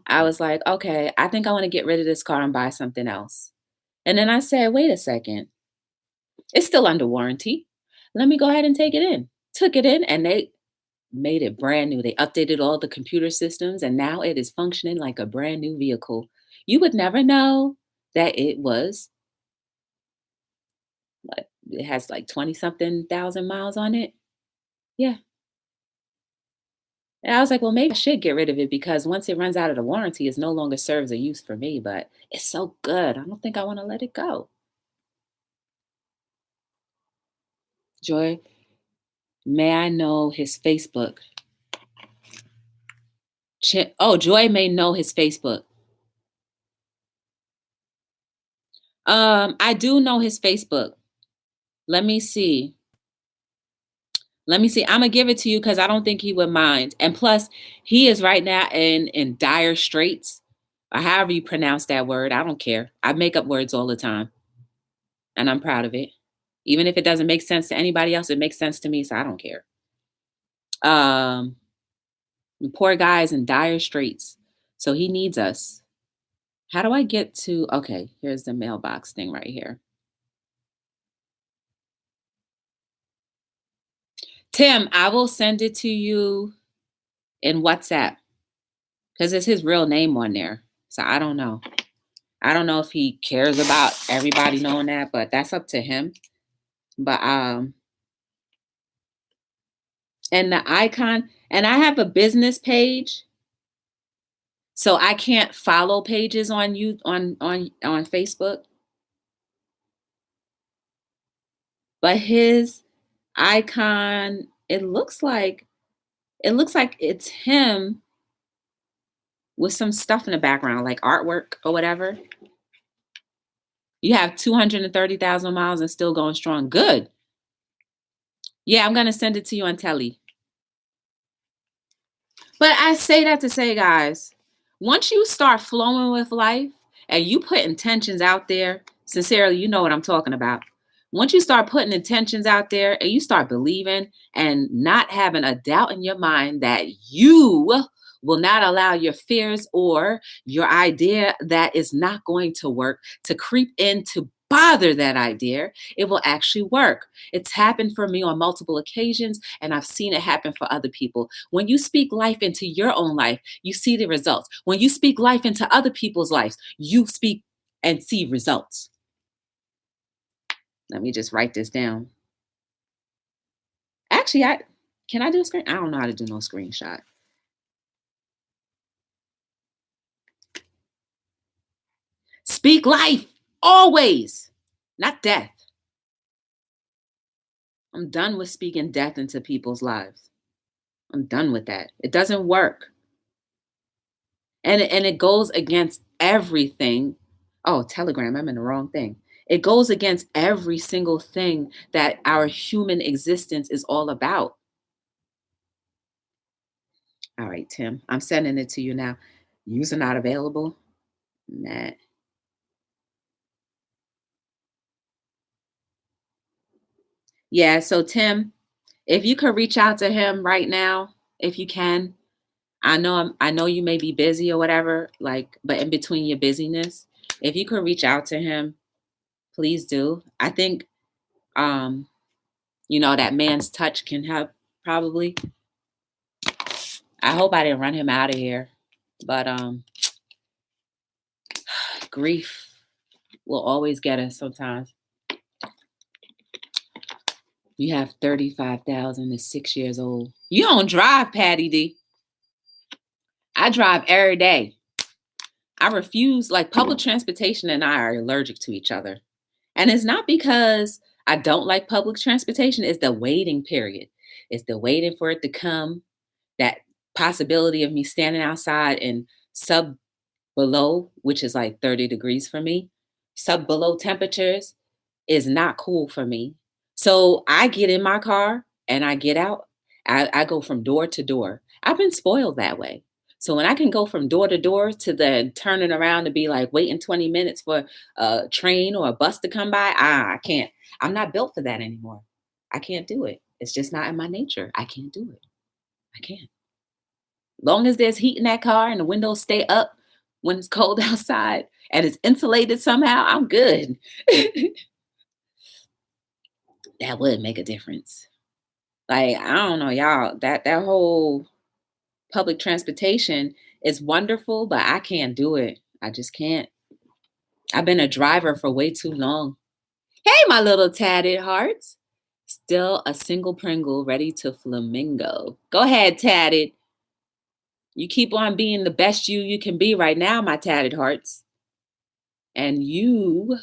I was like, okay, I think I want to get rid of this car and buy something else. And then I said, wait a second. It's still under warranty. Let me go ahead and take it in. Took it in and they made it brand new. They updated all the computer systems and now it is functioning like a brand new vehicle. You would never know that it has like 20 something thousand miles on it. Yeah. And I was like, well, maybe I should get rid of it because once it runs out of the warranty, it no longer serves a use for me, but it's so good. I don't think I want to let it go. Joy, may I know his Facebook? Oh, Joy may know his Facebook. I do know his Facebook. Let me see. I'm gonna give it to you because I don't think he would mind. And plus, he is right now in dire straits, or however you pronounce that word. I don't care. I make up words all the time, and I'm proud of it. Even if it doesn't make sense to anybody else, it makes sense to me, so I don't care. Um, the poor guy is in dire straits, so he needs us. How do I get to? Okay, here's the mailbox thing right here. Tim, I will send it to you in WhatsApp because it's his real name on there. So I don't know. I don't know if he cares about everybody knowing that, but that's up to him. But and the icon, and I have a business page, so I can't follow pages on you on Facebook. But his icon, it looks like it's him with some stuff in the background, like artwork or whatever. You have 230,000 miles and still going strong. Good. Yeah, I'm gonna send it to you on Telly. But I say that to say, guys, once you start flowing with life and you put intentions out there, sincerely, you know what I'm talking about. Once you start putting intentions out there and you start believing and not having a doubt in your mind that you will not allow your fears or your idea that is not going to work to creep in to bother that idea. It will actually work. It's happened for me on multiple occasions, and I've seen it happen for other people. When you speak life into your own life, you see the results. When you speak life into other people's lives, you speak and see results. Let me just write this down. Actually, can I do a screen? I don't know how to do no screenshot. Speak life always, not death. I'm done with speaking death into people's lives. I'm done with that. It doesn't work. And it goes against everything. Oh, Telegram, I'm in the wrong thing. It goes against every single thing that our human existence is all about. All right, Tim, I'm sending it to you now. User not available. Matt. Yeah, so Tim, if you could reach out to him right now, if you can. I know you may be busy or whatever, like, but in between your busyness, if you could reach out to him, please do. I think that man's touch can help probably. I hope I didn't run him out of here. But grief will always get us sometimes. You have 35,000 and 6 years old. You don't drive, Patty D. I drive every day. I refuse, like public transportation and I are allergic to each other. And it's not because I don't like public transportation, it's the waiting period. It's the waiting for it to come, that possibility of me standing outside in sub below, which is like 30 degrees for me, sub below temperatures is not cool for me. So I get in my car and I get out. I go from door to door. I've been spoiled that way. So when I can go from door to door to then turning around to be like waiting 20 minutes for a train or a bus to come by, I can't. I'm not built for that anymore. I can't do it. It's just not in my nature. I can't do it. I can't. Long as there's heat in that car and the windows stay up when it's cold outside and it's insulated somehow, I'm good. That would make a difference. Like, I don't know, y'all, that whole public transportation is wonderful, but I can't do it. I just can't. I've been a driver for way too long. Hey, my little tatted hearts. Still a single Pringle ready to flamingo. Go ahead, tatted. You keep on being the best you can be right now, my tatted hearts. And you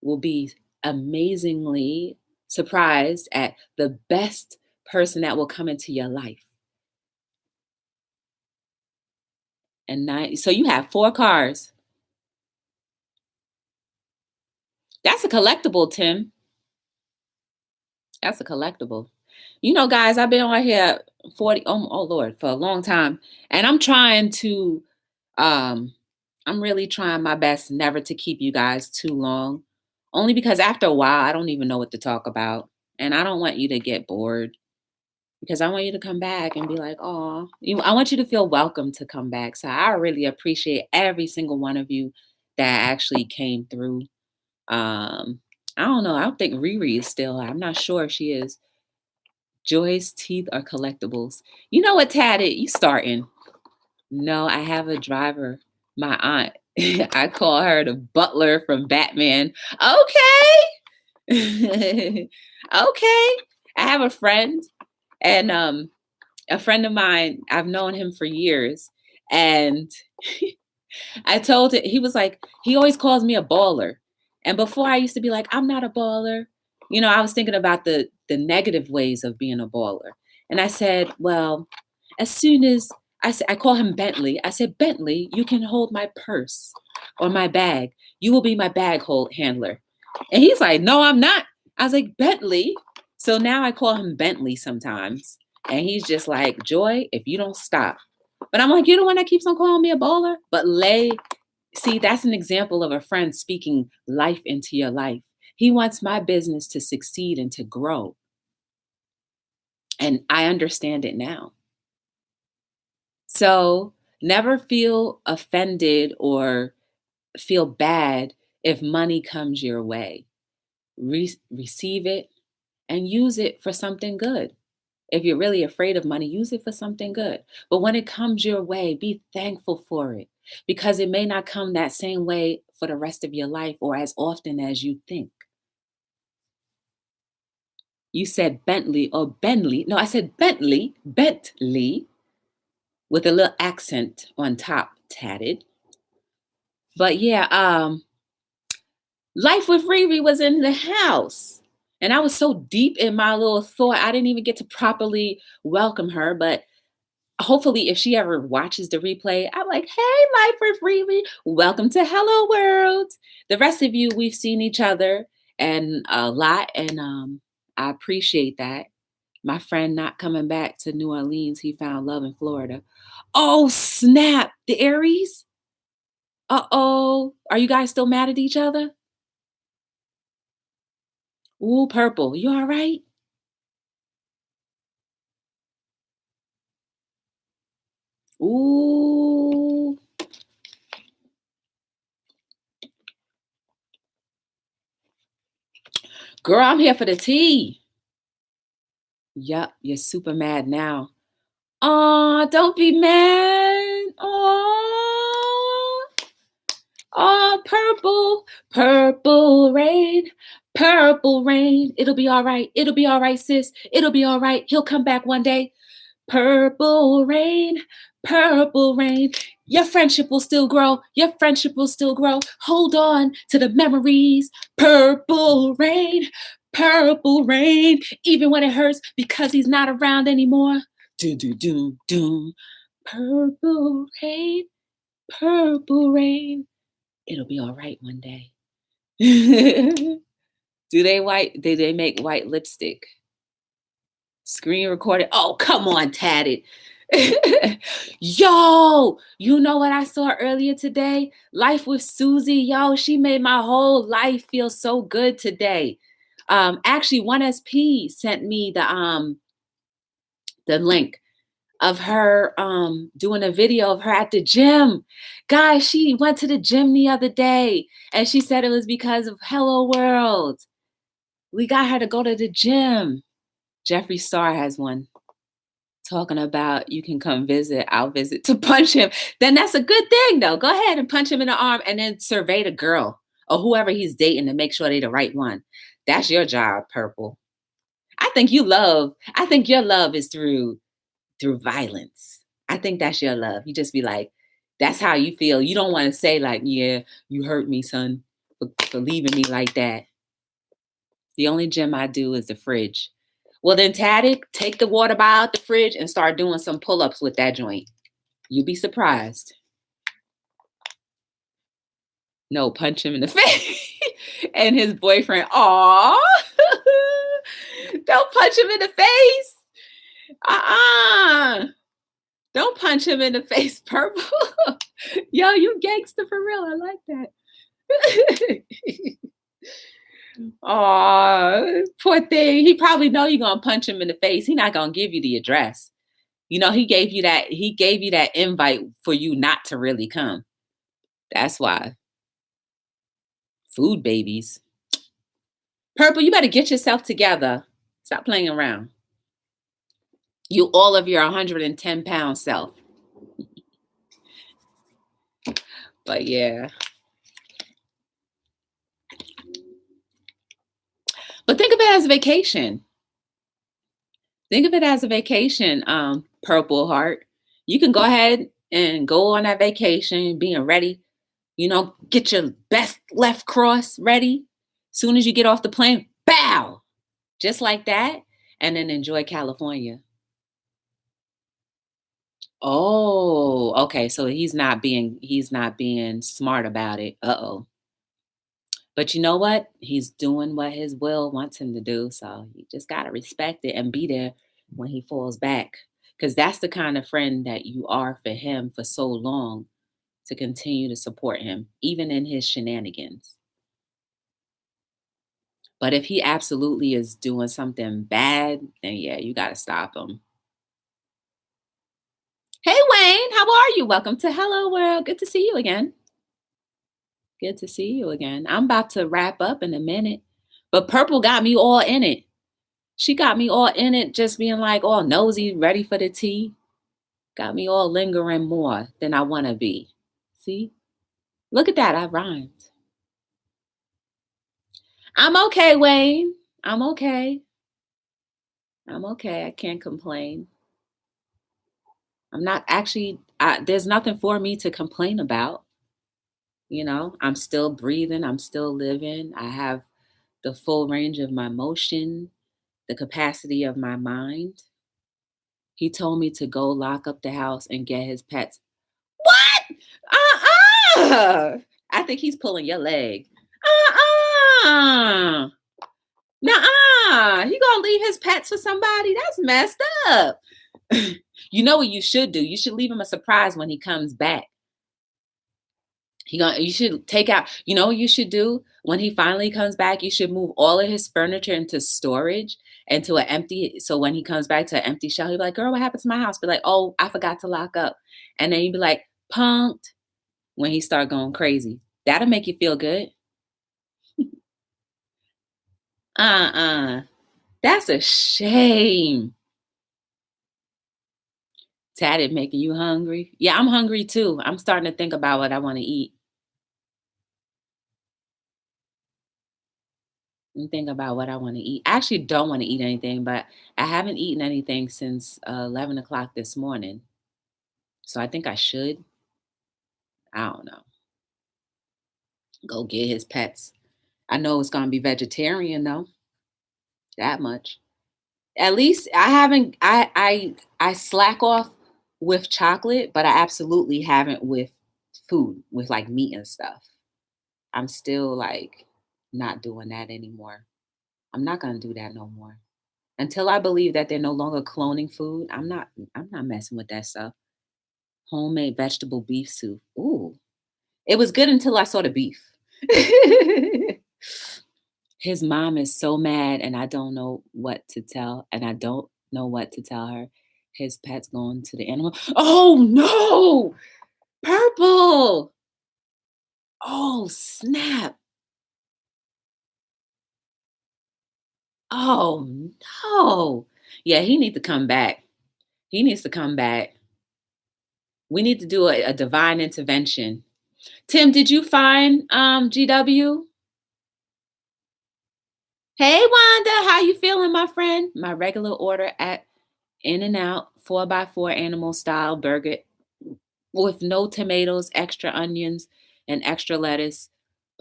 will be amazingly surprised at the best person that will come into your life. And so you have 4 cars. That's a collectible, Tim. That's a collectible. Guys, I've been on here 40, oh Lord, for a long time. And I'm really trying my best never to keep you guys too long. Only because after a while, I don't even know what to talk about. And I don't want you to get bored because I want you to come back and be like, oh, I want you to feel welcome to come back. So I really appreciate every single one of you that actually came through. I don't know. I don't think Riri is still. I'm not sure if she is. Joy's teeth are collectibles. You know what, Tatted? You starting. No, I have a driver. My aunt. I call her the butler from Batman. Okay. Okay. I have a friend, and a friend of mine, I've known him for years. And I told him, he was like, he always calls me a baller. And before I used to be like, I'm not a baller. I was thinking about the negative ways of being a baller. And I said, well, as soon as I call him Bentley, I said, Bentley, you can hold my purse or my bag. You will be my bag hold handler. And he's like, no, I'm not. I was like, Bentley. So now I call him Bentley sometimes. And he's just like, Joy, if you don't stop. But I'm like, you're the one that keeps on calling me a baller. But see, that's an example of a friend speaking life into your life. He wants my business to succeed and to grow. And I understand it now. So never feel offended or feel bad If money comes your way, receive it and use it for something good. If you're really afraid of money, use it for something good. But when it comes your way, be thankful for it because it may not come that same way for the rest of your life or as often as you think. You said Bentley or Bentley. No, I said Bentley, Bentley, with a little accent on top, tatted. But yeah, Life with Riri was in the house. And I was so deep in my little thought, I didn't even get to properly welcome her. But hopefully, if she ever watches the replay, I'm like, hey, Life with Riri, welcome to Hello World. The rest of you, we've seen each other and a lot, and I appreciate that. My friend not coming back to New Orleans, he found love in Florida. Oh, snap. The Aries? Uh-oh. Are you guys still mad at each other? Ooh, purple. You all right? Ooh. Girl, I'm here for the tea. Yup, you're super mad now. Aw, don't be mad. Aw. Oh, purple, purple rain, purple rain. It'll be all right. It'll be all right, sis. It'll be all right. He'll come back one day. Purple rain, purple rain. Your friendship will still grow. Your friendship will still grow. Hold on to the memories. Purple rain, purple rain. Even when it hurts because he's not around anymore. Do, do, do, do. Purple rain, purple rain. It'll be all right one day. Do they make white lipstick? Screen recorded. Oh, come on, tatted. Yo, you know what I saw earlier today? Life with Susie. Yo, she made my whole life feel so good today. Actually, 1SP sent me the link of her doing a video of her at the gym. Guys, she went to the gym the other day and she said it was because of Hello World. We got her to go to the gym. Jeffree Star has one talking about you can come visit, I'll visit to punch him. Then that's a good thing though. Go ahead and punch him in the arm and then survey the girl or whoever he's dating to make sure they're the right one. That's your job, Purple. I think your love is through violence. I think that's your love. You just be like, that's how you feel. You don't want to say like, yeah, you hurt me, son, for leaving me like that. The only gym I do is the fridge. Well, then, Taddy, take the water bottle out the fridge and start doing some pull-ups with that joint. You'll be surprised. No, punch him in the face. And his boyfriend, aw, don't punch him in the face. Don't punch him in the face, Purple. Yo, you gangster for real. I like that. Aw, poor thing. He probably know you're gonna punch him in the face. He not gonna give you the address. You know, he gave you that invite for you not to really come. That's why. Food babies. Purple, you better get yourself together. Stop playing around. You all of your 110-pound self. But yeah. But think of it as a vacation. Think of it as a vacation, Purple Heart. You can go ahead and go on that vacation being ready. You know, get your best left cross ready. Soon as you get off the plane, bow. Just like that. And then enjoy California. Oh, okay. So he's not being smart about it. Uh-oh. But you know what? He's doing what his will wants him to do. So you just gotta respect it and be there when he falls back. Because that's the kind of friend that you are for him for so long to continue to support him, even in his shenanigans. But if he absolutely is doing something bad, then yeah, you gotta stop him. Hey Wayne, how are you? Welcome to Hello World. Good to see you again. Good to see you again. I'm about to wrap up in a minute, but Purple got me all in it. She got me all in it, just being like all nosy, ready for the tea. Got me all lingering more than I want to be. See? Look at that. I rhymed. I'm okay, Wayne. I'm okay. I'm okay. I can't complain. I'm not actually, there's nothing for me to complain about. I'm still breathing. I'm still living. I have the full range of my motion, the capacity of my mind. He told me to go lock up the house and get his pets. What? Uh-uh. I think he's pulling your leg. Uh-uh. Nuh-uh. He gonna leave his pets for somebody? That's messed up. You know what you should do? You should leave him a surprise when he comes back. You should take out, what you should do when he finally comes back, you should move all of his furniture into storage and to an empty, so when he comes back to an empty shell, he'll be like, girl, what happened to my house? Be like, oh, I forgot to lock up. And then you'd be like, punked when he start going crazy. That'll make you feel good. That's a shame. Tatted making you hungry? Yeah, I'm hungry too. I'm starting to think about what I want to eat. And think about what I want to eat. I actually don't want to eat anything, but I haven't eaten anything since 11 o'clock this morning. So I think I should. I don't know. Go get his pets. I know it's going to be vegetarian though. That much. At least I haven't, I slack off with chocolate, but I absolutely haven't with food, with like meat and stuff. I'm still like not doing that anymore. I'm not going to do that no more. Until I believe that they're no longer cloning food, I'm not messing with that stuff. Homemade vegetable beef soup. Ooh. It was good until I saw the beef. His mom is so mad and I don't know what to tell and I don't know what to tell her. His pet's going to the animal. Oh no! Purple! Oh, snap. Oh no. Yeah, he needs to come back. He needs to come back. We need to do a divine intervention. Tim, did you find GW? Hey Wanda, how you feeling, my friend? My regular order at In and Out 4x4 animal style burger with no tomatoes, extra onions, and extra lettuce.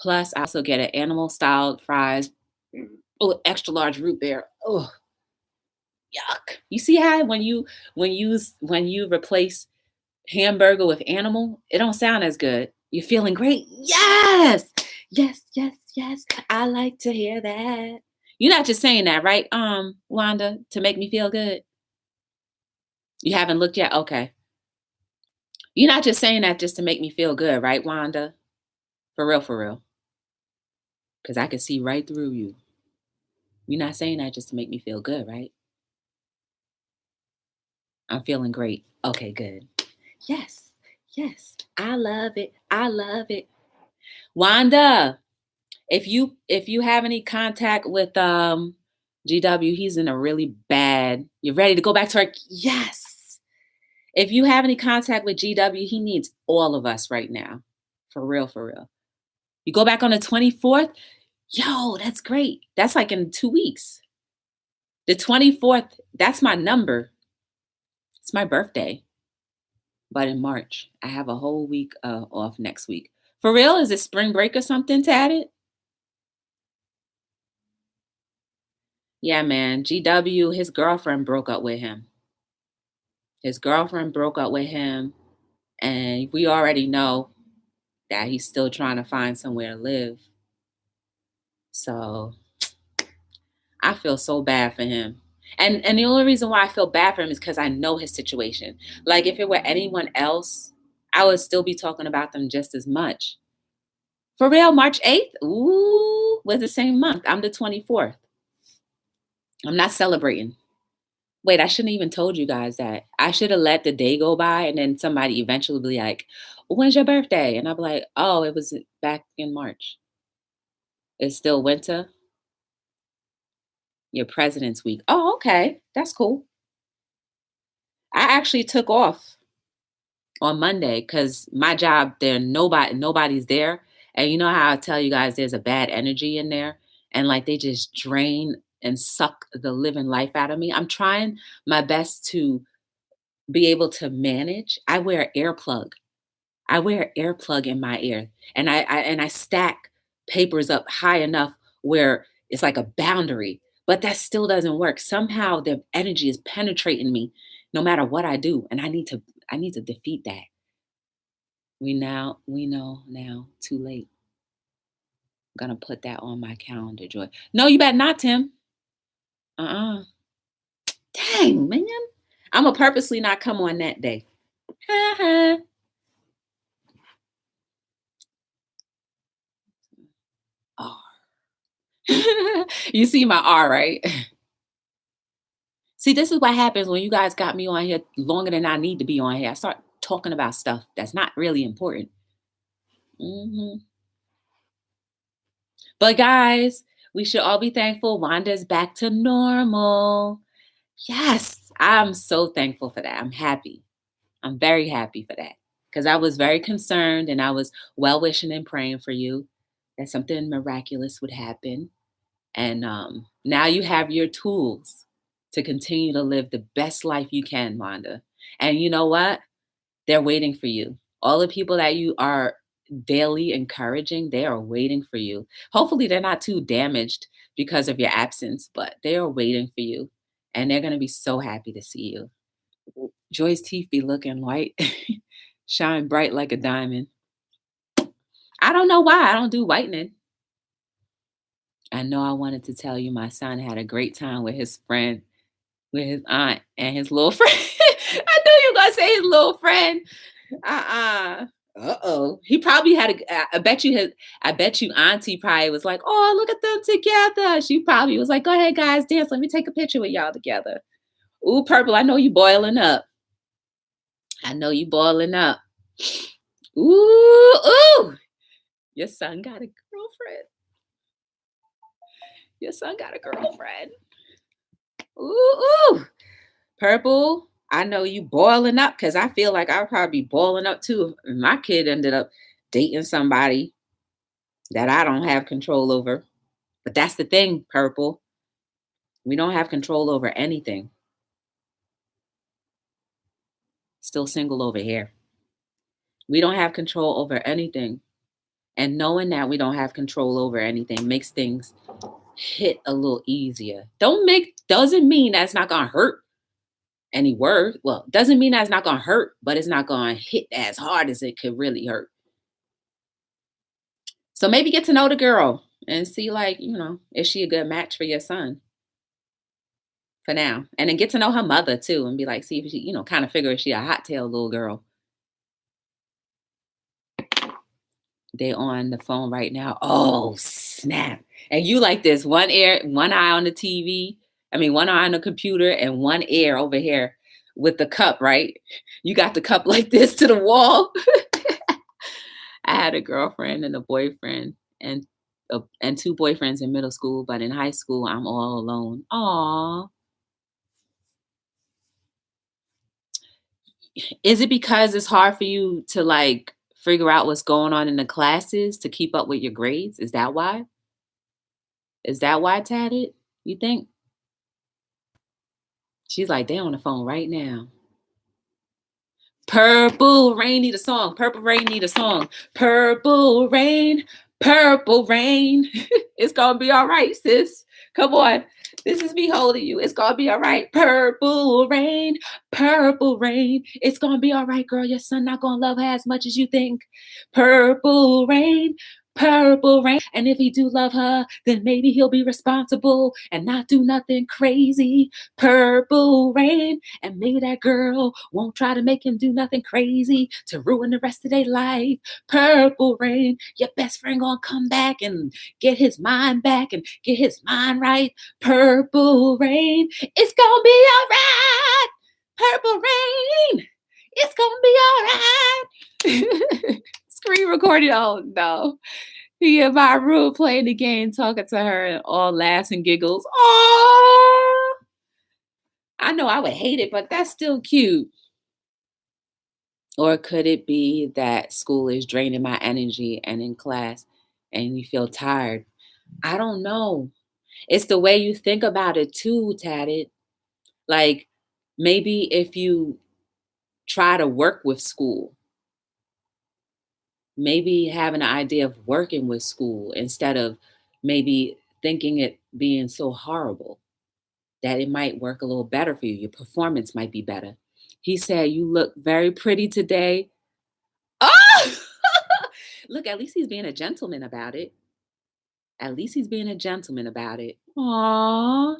Plus, I also get an animal style fries with extra large root beer. Oh, yuck! You see how when you replace hamburger with animal, it don't sound as good. You're feeling great. Yes, yes, yes, yes. I like to hear that. You're not just saying that, right, Wanda, to make me feel good. You haven't looked yet? Okay. You're not just saying that just to make me feel good, right, Wanda? For real, for real. Because I can see right through you. You're not saying that just to make me feel good, right? I'm feeling great. Okay, good. Yes, yes. I love it. I love it. Wanda, if you have any contact with GW, he's in a really bad. You're ready to go back to work? Yes. If you have any contact with GW, he needs all of us right now. For real, for real. You go back on the 24th? Yo, that's great. That's like in 2 weeks. The 24th, that's my number. It's my birthday. But in March, I have a whole week off next week. For real? Is it spring break or something, Tatted? Yeah, man. GW, his girlfriend broke up with him. His girlfriend broke up with him. And we already know that he's still trying to find somewhere to live. So I feel so bad for him. And the only reason why I feel bad for him is because I know his situation. Like if it were anyone else, I would still be talking about them just as much. For real, March 8th? Ooh, was the same month. I'm the 24th. I'm not celebrating. Wait, I shouldn't even told you guys that. I should have let the day go by and then somebody eventually be like, when's your birthday? And I'll be like, oh, it was back in March. It's still winter. Your President's Week. Oh, okay. That's cool. I actually took off on Monday because my job there, nobody's there. And you know how I tell you guys there's a bad energy in there and like they just drain and suck the living life out of me. I'm trying my best to be able to manage. I wear an earplug. I wear an earplug in my ear and I stack papers up high enough where it's like a boundary, but that still doesn't work. Somehow the energy is penetrating me no matter what I do. And I need to defeat that. We know now, too late. I'm gonna put that on my calendar, Joy. No, you better not, Tim. Uh-uh. Dang, man. I'ma purposely not come on that day. R. You see my R, right? See, this is what happens when you guys got me on here longer than I need to be on here. I start talking about stuff that's not really important. Mhm. But guys, we should all be thankful Wanda's back to normal. Yes, I'm so thankful for that. I'm happy. I'm very happy for that because I was very concerned and I was well wishing and praying for you that something miraculous would happen. And now you have your tools to continue to live the best life you can, Wanda. And you know what? They're waiting for you. All the people that you are daily encouraging, they are waiting for you. Hopefully, they're not too damaged because of your absence, but they are waiting for you. And they're going to be so happy to see you. Joy's teeth be looking white, shine bright like a diamond. I don't know why I don't do whitening. I know I wanted to tell you my son had a great time with his friend, with his aunt and his little friend. I knew you were gonna say his little friend. Uh-uh. Uh-oh. He probably had I bet you auntie probably was like, oh, look at them together. She probably was like, go ahead, guys, dance. Let me take a picture with y'all together. Ooh, Purple, I know you boiling up. I know you boiling up. Ooh, ooh. Your son got a girlfriend. Your son got a girlfriend. Ooh, ooh. Purple, I know you boiling up because I feel like I'll probably be boiling up too if my kid ended up dating somebody that I don't have control over. But that's the thing, Purple. We don't have control over anything. Still single over here. We don't have control over anything. And knowing that we don't have control over anything makes things hit a little easier. Doesn't mean that's not gonna hurt any worse. Well, doesn't mean that's not gonna hurt, but it's not gonna hit as hard as it could really hurt. So maybe get to know the girl and see, like, is she a good match for your son for now? And then get to know her mother too and be like, see if she, kind of figure if she a hot tail little girl. They on the phone right now. Oh, snap. And you like this one eye on the TV. I mean, one eye on the computer and one ear over here with the cup, right? You got the cup like this to the wall. I had a girlfriend and a boyfriend and two boyfriends in middle school, but in high school, I'm all alone. Aw. Is it because it's hard for you to like figure out what's going on in the classes to keep up with your grades? Is that why? Is that why, Tatted? You think? She's like, they on the phone right now. Purple rain need a song. Purple rain need a song. Purple rain. Purple rain. It's gonna be all right, sis. Come on. This is me holding you. It's gonna be all right. Purple rain. Purple rain. It's gonna be all right, girl. Your son not gonna love her as much as you think. Purple rain. Purple rain. And if he do love her, then maybe he'll be responsible and not do nothing crazy. Purple rain. And maybe that girl won't try to make him do nothing crazy to ruin the rest of their life. Purple rain. Your best friend gonna come back and get his mind back and get his mind right. Purple rain. It's gonna be all right. Purple rain. It's gonna be all right. Re-recorded. Oh no. He in my room playing the game, talking to her, and all laughs and giggles. Oh, I know I would hate it, but that's still cute. Or could it be that school is draining my energy and in class and you feel tired? I don't know. It's the way you think about it too, Tatted. Like maybe if you try to work with school, maybe have an idea of working with school instead of maybe thinking it being so horrible that it might work a little better for you. Your performance might be better. He said, "You look very pretty today." Oh, look, at least he's being a gentleman about it. At least he's being a gentleman about it. Aw,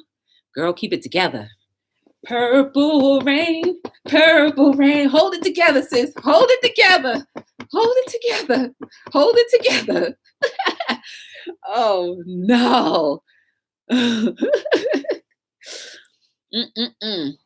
girl, keep it together. Purple rain. Hold it together, sis. Hold it together. Hold it together. Hold it together. Oh no. Mm-mm-mm.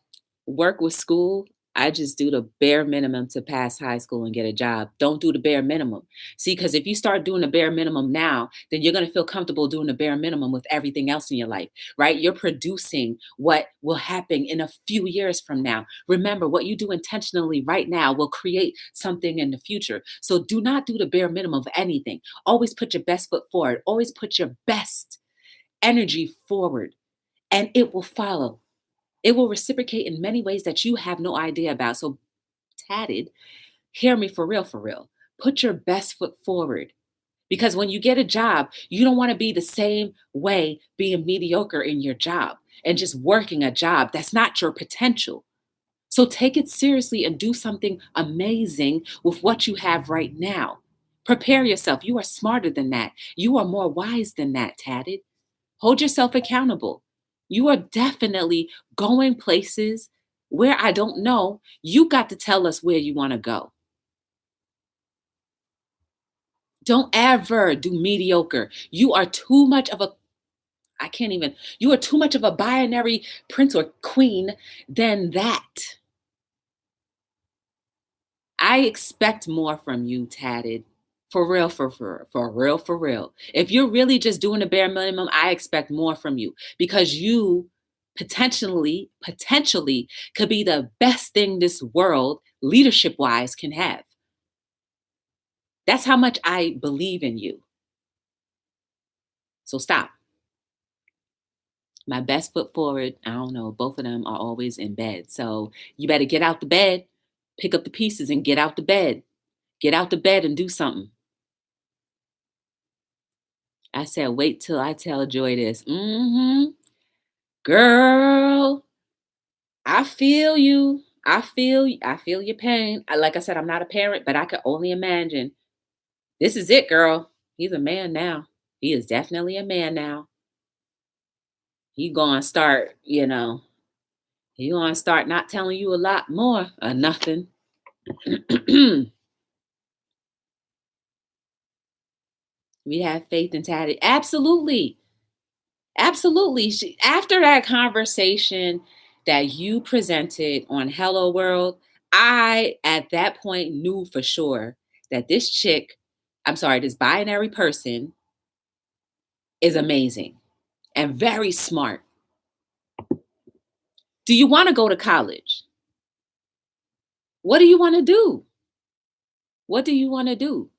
Work with school. I just do the bare minimum to pass high school and get a job. Don't do the bare minimum. See, because if you start doing the bare minimum now, then you're going to feel comfortable doing the bare minimum with everything else in your life, right? You're producing what will happen in a few years from now. Remember, what you do intentionally right now will create something in the future. So do not do the bare minimum of anything. Always put your best foot forward. Always put your best energy forward, and it will follow. It will reciprocate in many ways that you have no idea about. So, Tatted, hear me for real, for real. Put your best foot forward. Because when you get a job, you don't want to be the same way being mediocre in your job and just working a job that's not your potential. So take it seriously and do something amazing with what you have right now. Prepare yourself. You are smarter than that. You are more wise than that, Tatted. Hold yourself accountable. You are definitely going places where I don't know. You got to tell us where you want to go. Don't ever do mediocre. You are too much of a, I can't even, you are too much of a binary prince or queen than that. I expect more from you, Tatted. For real, for real, for real. If you're really just doing the bare minimum, I expect more from you because you potentially could be the best thing this world, leadership wise, can have. That's how much I believe in you. So stop. My best foot forward, I don't know, both of them are always in bed. So you better get out the bed, pick up the pieces and get out the bed. Get out the bed and do something. I said, wait till I tell Joy this. Girl, I feel you. I feel your pain. Like I said, I'm not a parent, but I could only imagine. This is it, girl. He's a man now. He is definitely a man now. He gonna start, he gonna start not telling you a lot more or nothing. We have faith in Tatty. Absolutely. Absolutely. After that conversation that you presented on Hello World, I, at that point, knew for sure that this chick, I'm sorry, this binary person is amazing and very smart. Do you want to go to college? What do you want to do? What do you want to do?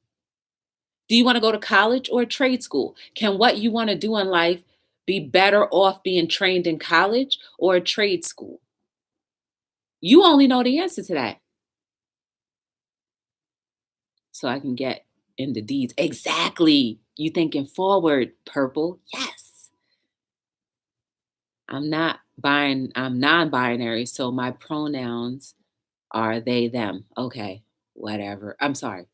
Do you want to go to college or trade school? Can what you want to do in life be better off being trained in college or a trade school? You only know the answer to that. So I can get in the deeds. Exactly. You thinking forward, purple. Yes. I'm non-binary, so my pronouns are they, them. Okay, whatever. I'm sorry.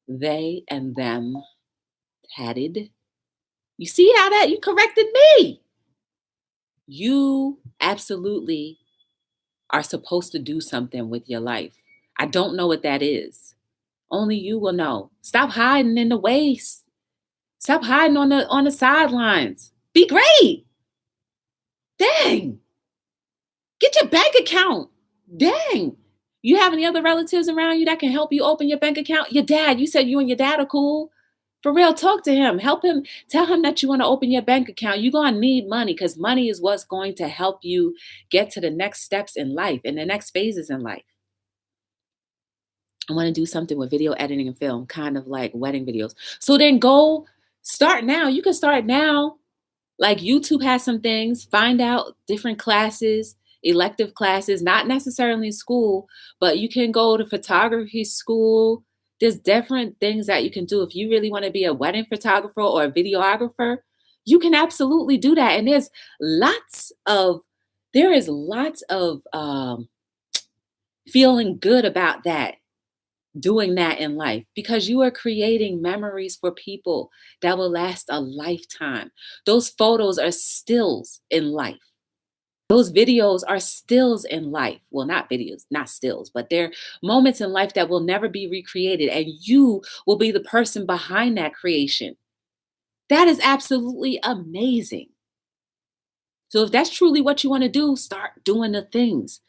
They and them headed. You see how that you corrected me? You absolutely are supposed to do something with your life. I don't know what that is. Only you will know. Stop hiding in the waist. Stop hiding on the sidelines. Be great. Dang. Get your bank account. Dang. You have any other relatives around you that can help you open your bank account? Your dad, you said you and your dad are cool. For real, talk to him. Help him. Tell him that you want to open your bank account. You're going to need money because money is what's going to help you get to the next steps in life and the next phases in life. I want to do something with video editing and film, kind of like wedding videos. So then go start now. You can start now. Like YouTube has some things, find out different classes, elective classes, not necessarily in school, but you can go to photography school. There's different things that you can do. If you really want to be a wedding photographer or a videographer, you can absolutely do that. And lots of, there is lots of feeling good about that, doing that in life, because you are creating memories for people that will last a lifetime. Those photos are stills in life. Those videos are stills in life. Well, not videos, not stills, but they're moments in life that will never be recreated. And you will be the person behind that creation. That is absolutely amazing. So if that's truly what you want to do, start doing the things.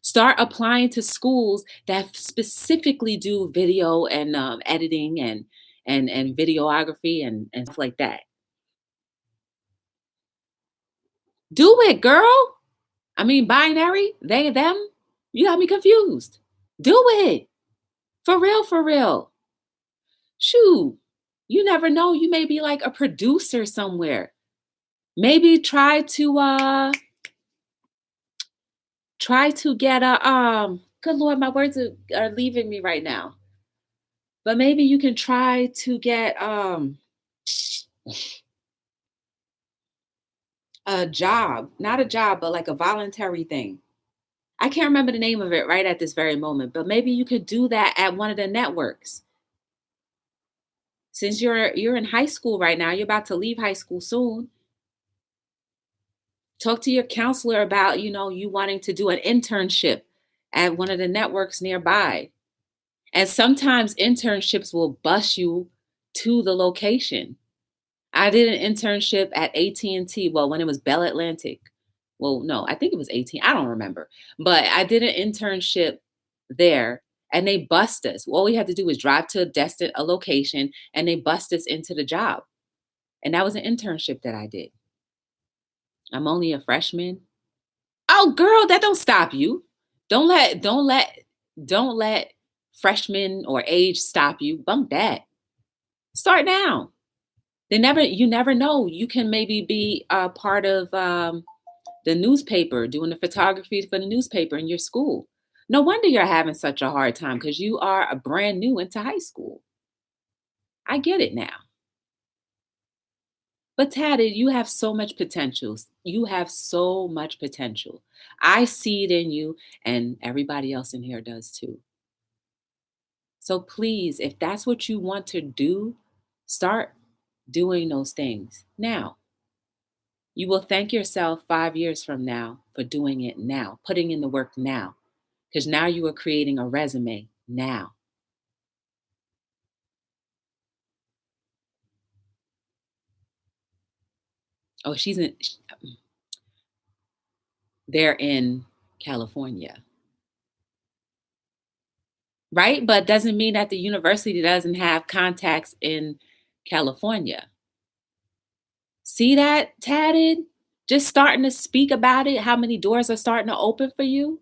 Start applying to schools that specifically do video and editing and videography and stuff like that. Do it, girl. I mean, binary, they, them. You got me confused. Do it. For real, for real. Shoot. You never know. You may be like a producer somewhere. Maybe try to get a good Lord, my words are leaving me right now. But maybe you can try to get a job, not a job, but like a voluntary thing. I can't remember the name of it right at this very moment, but maybe you could do that at one of the networks. Since you're in high school right now, you're about to leave high school soon. Talk to your counselor about, you wanting to do an internship at one of the networks nearby. And sometimes internships will bus you to the location. I did an internship at AT&T, well, when it was Bell Atlantic. Well, no, I think it was 18. I don't remember. But I did an internship there and they bussed us. All we had to do was drive to a location and they bussed us into the job. And that was an internship that I did. I'm only a freshman. Oh, girl, that don't stop you. Don't let freshman or age stop you. Bump that. Start now. You never know. You can maybe be a part of the newspaper, doing the photography for the newspaper in your school. No wonder you're having such a hard time because you are a brand new into high school. I get it now. But Taddy, you have so much potential. You have so much potential. I see it in you, and everybody else in here does too. So please, if that's what you want to do, start doing those things now. You will thank yourself 5 years from now for doing it now, putting in the work now, because now you are creating a resume now. Oh, they're in California, right? But doesn't mean that the university doesn't have contacts in California. See that, Tatted? Just starting to speak about it, how many doors are starting to open for you?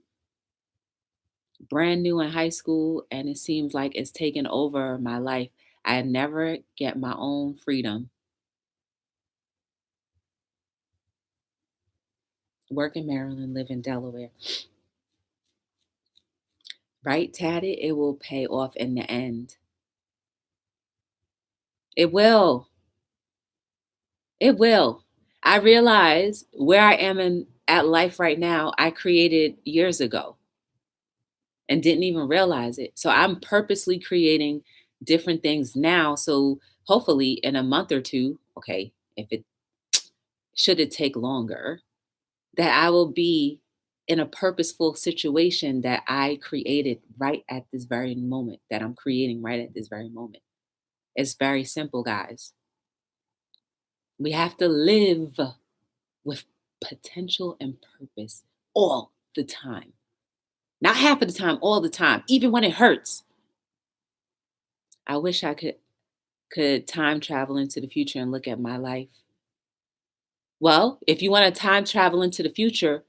Brand new in high school, and it seems like it's taken over my life. I never get my own freedom. Work in Maryland, live in Delaware. Right, Tatted? It will pay off in the end. It will. It will. I realize where I am in at life right now, I created years ago and didn't even realize it. So I'm purposely creating different things now. So hopefully in a month or two, okay, if it should it take longer, that I will be in a purposeful situation that I created right at this very moment, that I'm creating right at this very moment. It's very simple, guys. We have to live with potential and purpose all the time. Not half of the time, all the time, even when it hurts. I wish I could time travel into the future and look at my life. Well, if you want to time travel into the future,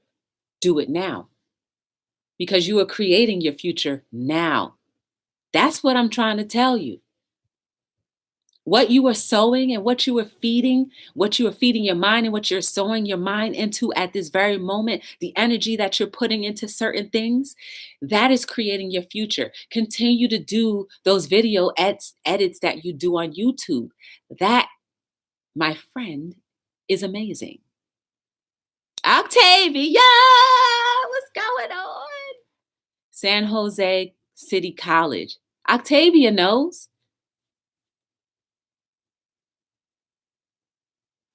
do it now because you are creating your future now. That's what I'm trying to tell you. What you are sowing and what you are feeding your mind and what you're sowing your mind into at this very moment, the energy that you're putting into certain things, that is creating your future. Continue to do those edits that you do on YouTube. That, my friend, is amazing. Octavia, what's going on? San Jose City College. Octavia knows.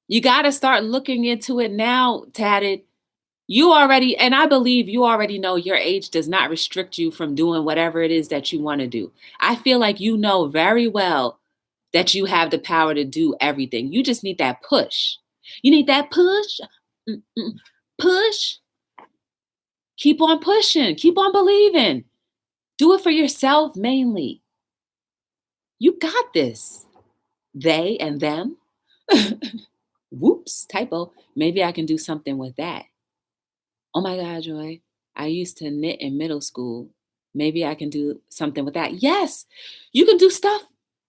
You got to start looking into it now, Tatted. You already, and I believe you already know your age does not restrict you from doing whatever it is that you want to do. I feel like you know very well that you have the power to do everything. You just need that push. You need that push. Mm-mm. Push. Keep on pushing. Keep on believing. Do it for yourself mainly. You got this. They and them. Whoops, typo. Maybe I can do something with that. Oh my God, Joy. I used to knit in middle school. Maybe I can do something with that. Yes, you can do stuff.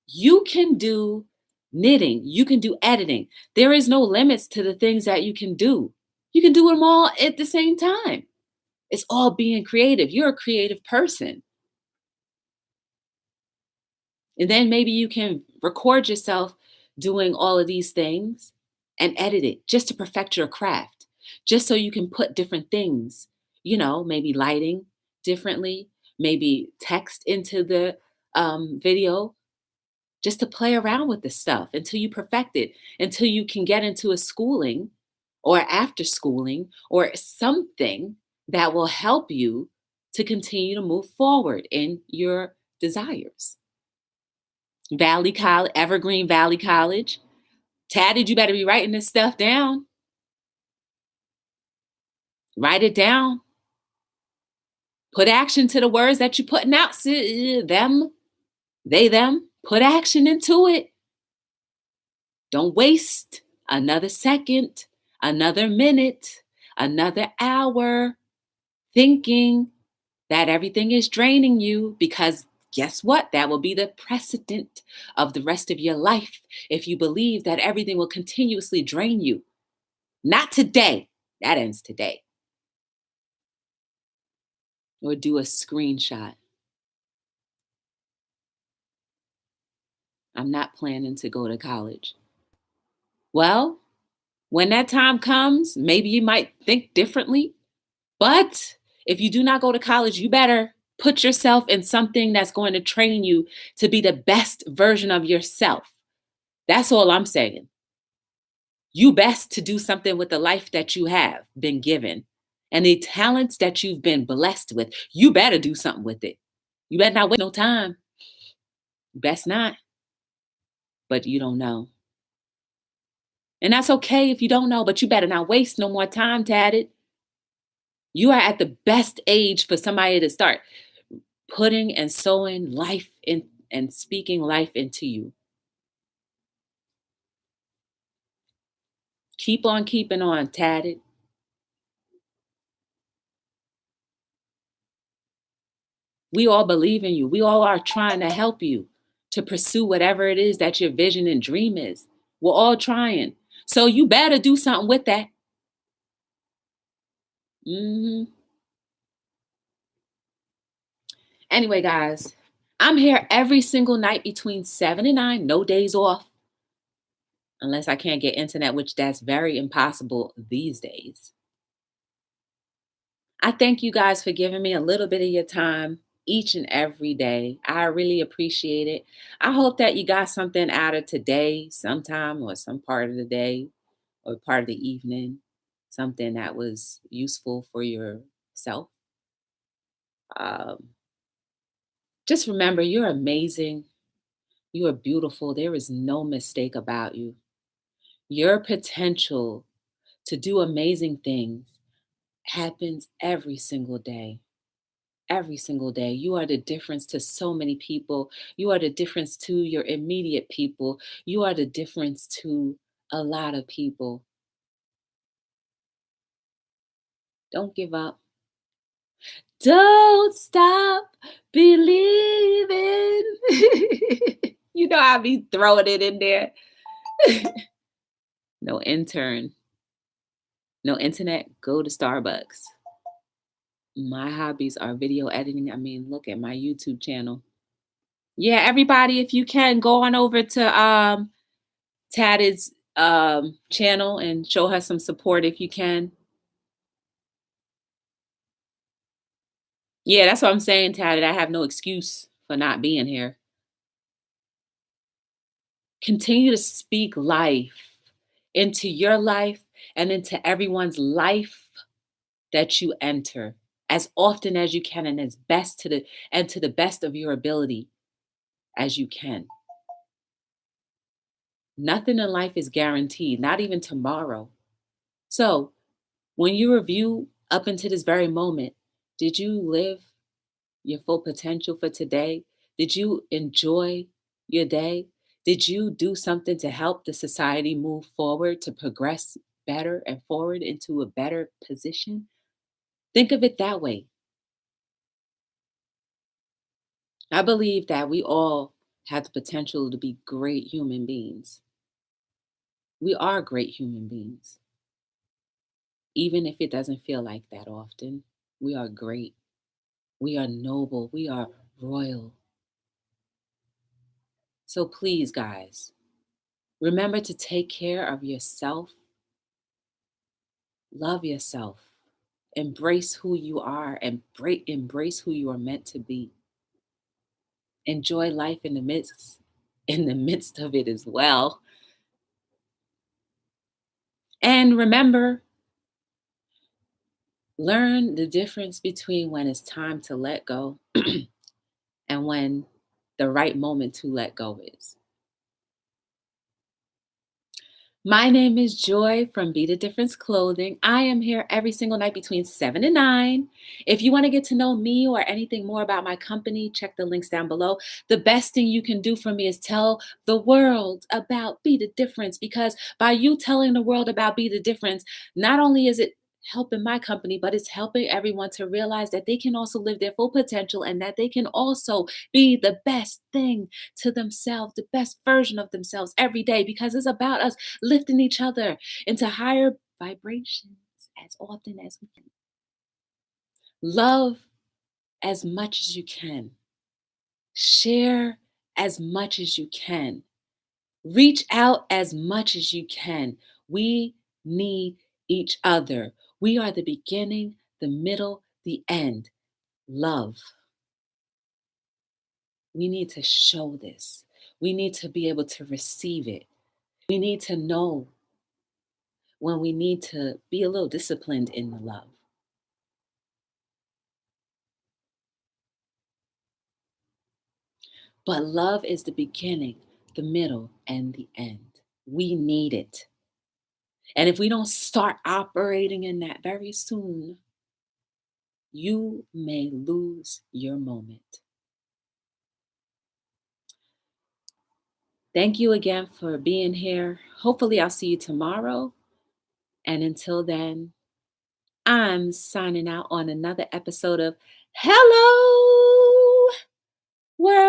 You can do knitting. You can do editing. There is no limits to the things that you can do. You can do them all at the same time. It's all being creative. You're a creative person. And then maybe you can record yourself doing all of these things and edit it just to perfect your craft, just so you can put different things, maybe lighting differently, maybe text into the video, just to play around with the stuff until you perfect it, until you can get into a schooling or after schooling or something that will help you to continue to move forward in your desires. Valley College, Evergreen Valley College. Tatted, you better be writing this stuff down. Write it down. Put action to the words that you're putting out. Them, they, them. Put action into it. Don't waste another second, another minute, another hour thinking that everything is draining you, because guess what? That will be the precedent of the rest of your life if you believe that everything will continuously drain you. Not today. That ends today. Or do a screenshot. I'm not planning to go to college. Well, when that time comes, maybe you might think differently. But if you do not go to college, you better put yourself in something that's going to train you to be the best version of yourself. That's all I'm saying. You best to do something with the life that you have been given and the talents that you've been blessed with. You better do something with it. You better not waste no time. Best not. But you don't know. And that's okay if you don't know, but you better not waste no more time, Tatted. You are at the best age for somebody to start putting and sowing life in and speaking life into you. Keep on keeping on, Tatted. We all believe in you. We all are trying to help you to pursue whatever it is that your vision and dream is. We're all trying. So you better do something with that. Anyway, guys, I'm here every single night between 7 and 9, no days off. Unless I can't get internet, which that's very impossible these days. I thank you guys for giving me a little bit of your time each and every day. I really appreciate it. I hope that you got something out of today, sometime, or some part of the day, or part of the evening, something that was useful for yourself. Um, just remember, you're amazing. You are beautiful. There is no mistake about you. Your potential to do amazing things happens every single day. every single day. You are the difference to so many people. You are the difference to your immediate people. You are the difference to a lot of people. Don't give up. Don't stop believing. You know, I be throwing it in there. No intern, no internet, go to Starbucks. My hobbies are video editing. I mean, look at my YouTube channel. Yeah, everybody, if you can, go on over to Tad's channel and show her some support if you can. Yeah, that's what I'm saying, Tad. I have no excuse for not being here. Continue to speak life into your life and into everyone's life that you enter as often as you can and as best to the and to the best of your ability as you can. Nothing in life is guaranteed, not even tomorrow. So, when you review up until this very moment, did you live your full potential for today? Did you enjoy your day? Did you do something to help the society move forward, to progress better and forward into a better position? Think of it that way. I believe that we all have the potential to be great human beings. We are great human beings, even if it doesn't feel like that often. We are great. We are noble. We are royal. So please, guys, remember to take care of yourself, love yourself, embrace who you are, and embrace who you are meant to be. Enjoy life in the midst of it as well. And remember, learn the difference between when it's time to let go and when the right moment to let go is. My name is Joy from Be the Difference Clothing. I am here every single night between 7 and 9. If you want to get to know me or anything more about my company, check the links down below. The best thing you can do for me is tell the world about Be the Difference, because by you telling the world about Be the Difference, not only is it helping my company, but it's helping everyone to realize that they can also live their full potential and that they can also be the best thing to themselves, the best version of themselves every day, because it's about us lifting each other into higher vibrations as often as we can. Love as much as you can. Share as much as you can. Reach out as much as you can. We need each other. We are the beginning, the middle, the end. Love. We need to show this. We need to be able to receive it. We need to know when we need to be a little disciplined in the love. But love is the beginning, the middle, and the end. We need it. And if we don't start operating in that very soon, you may lose your moment. Thank you again for being here. Hopefully, I'll see you tomorrow. And until then, I'm signing out on another episode of Hello World.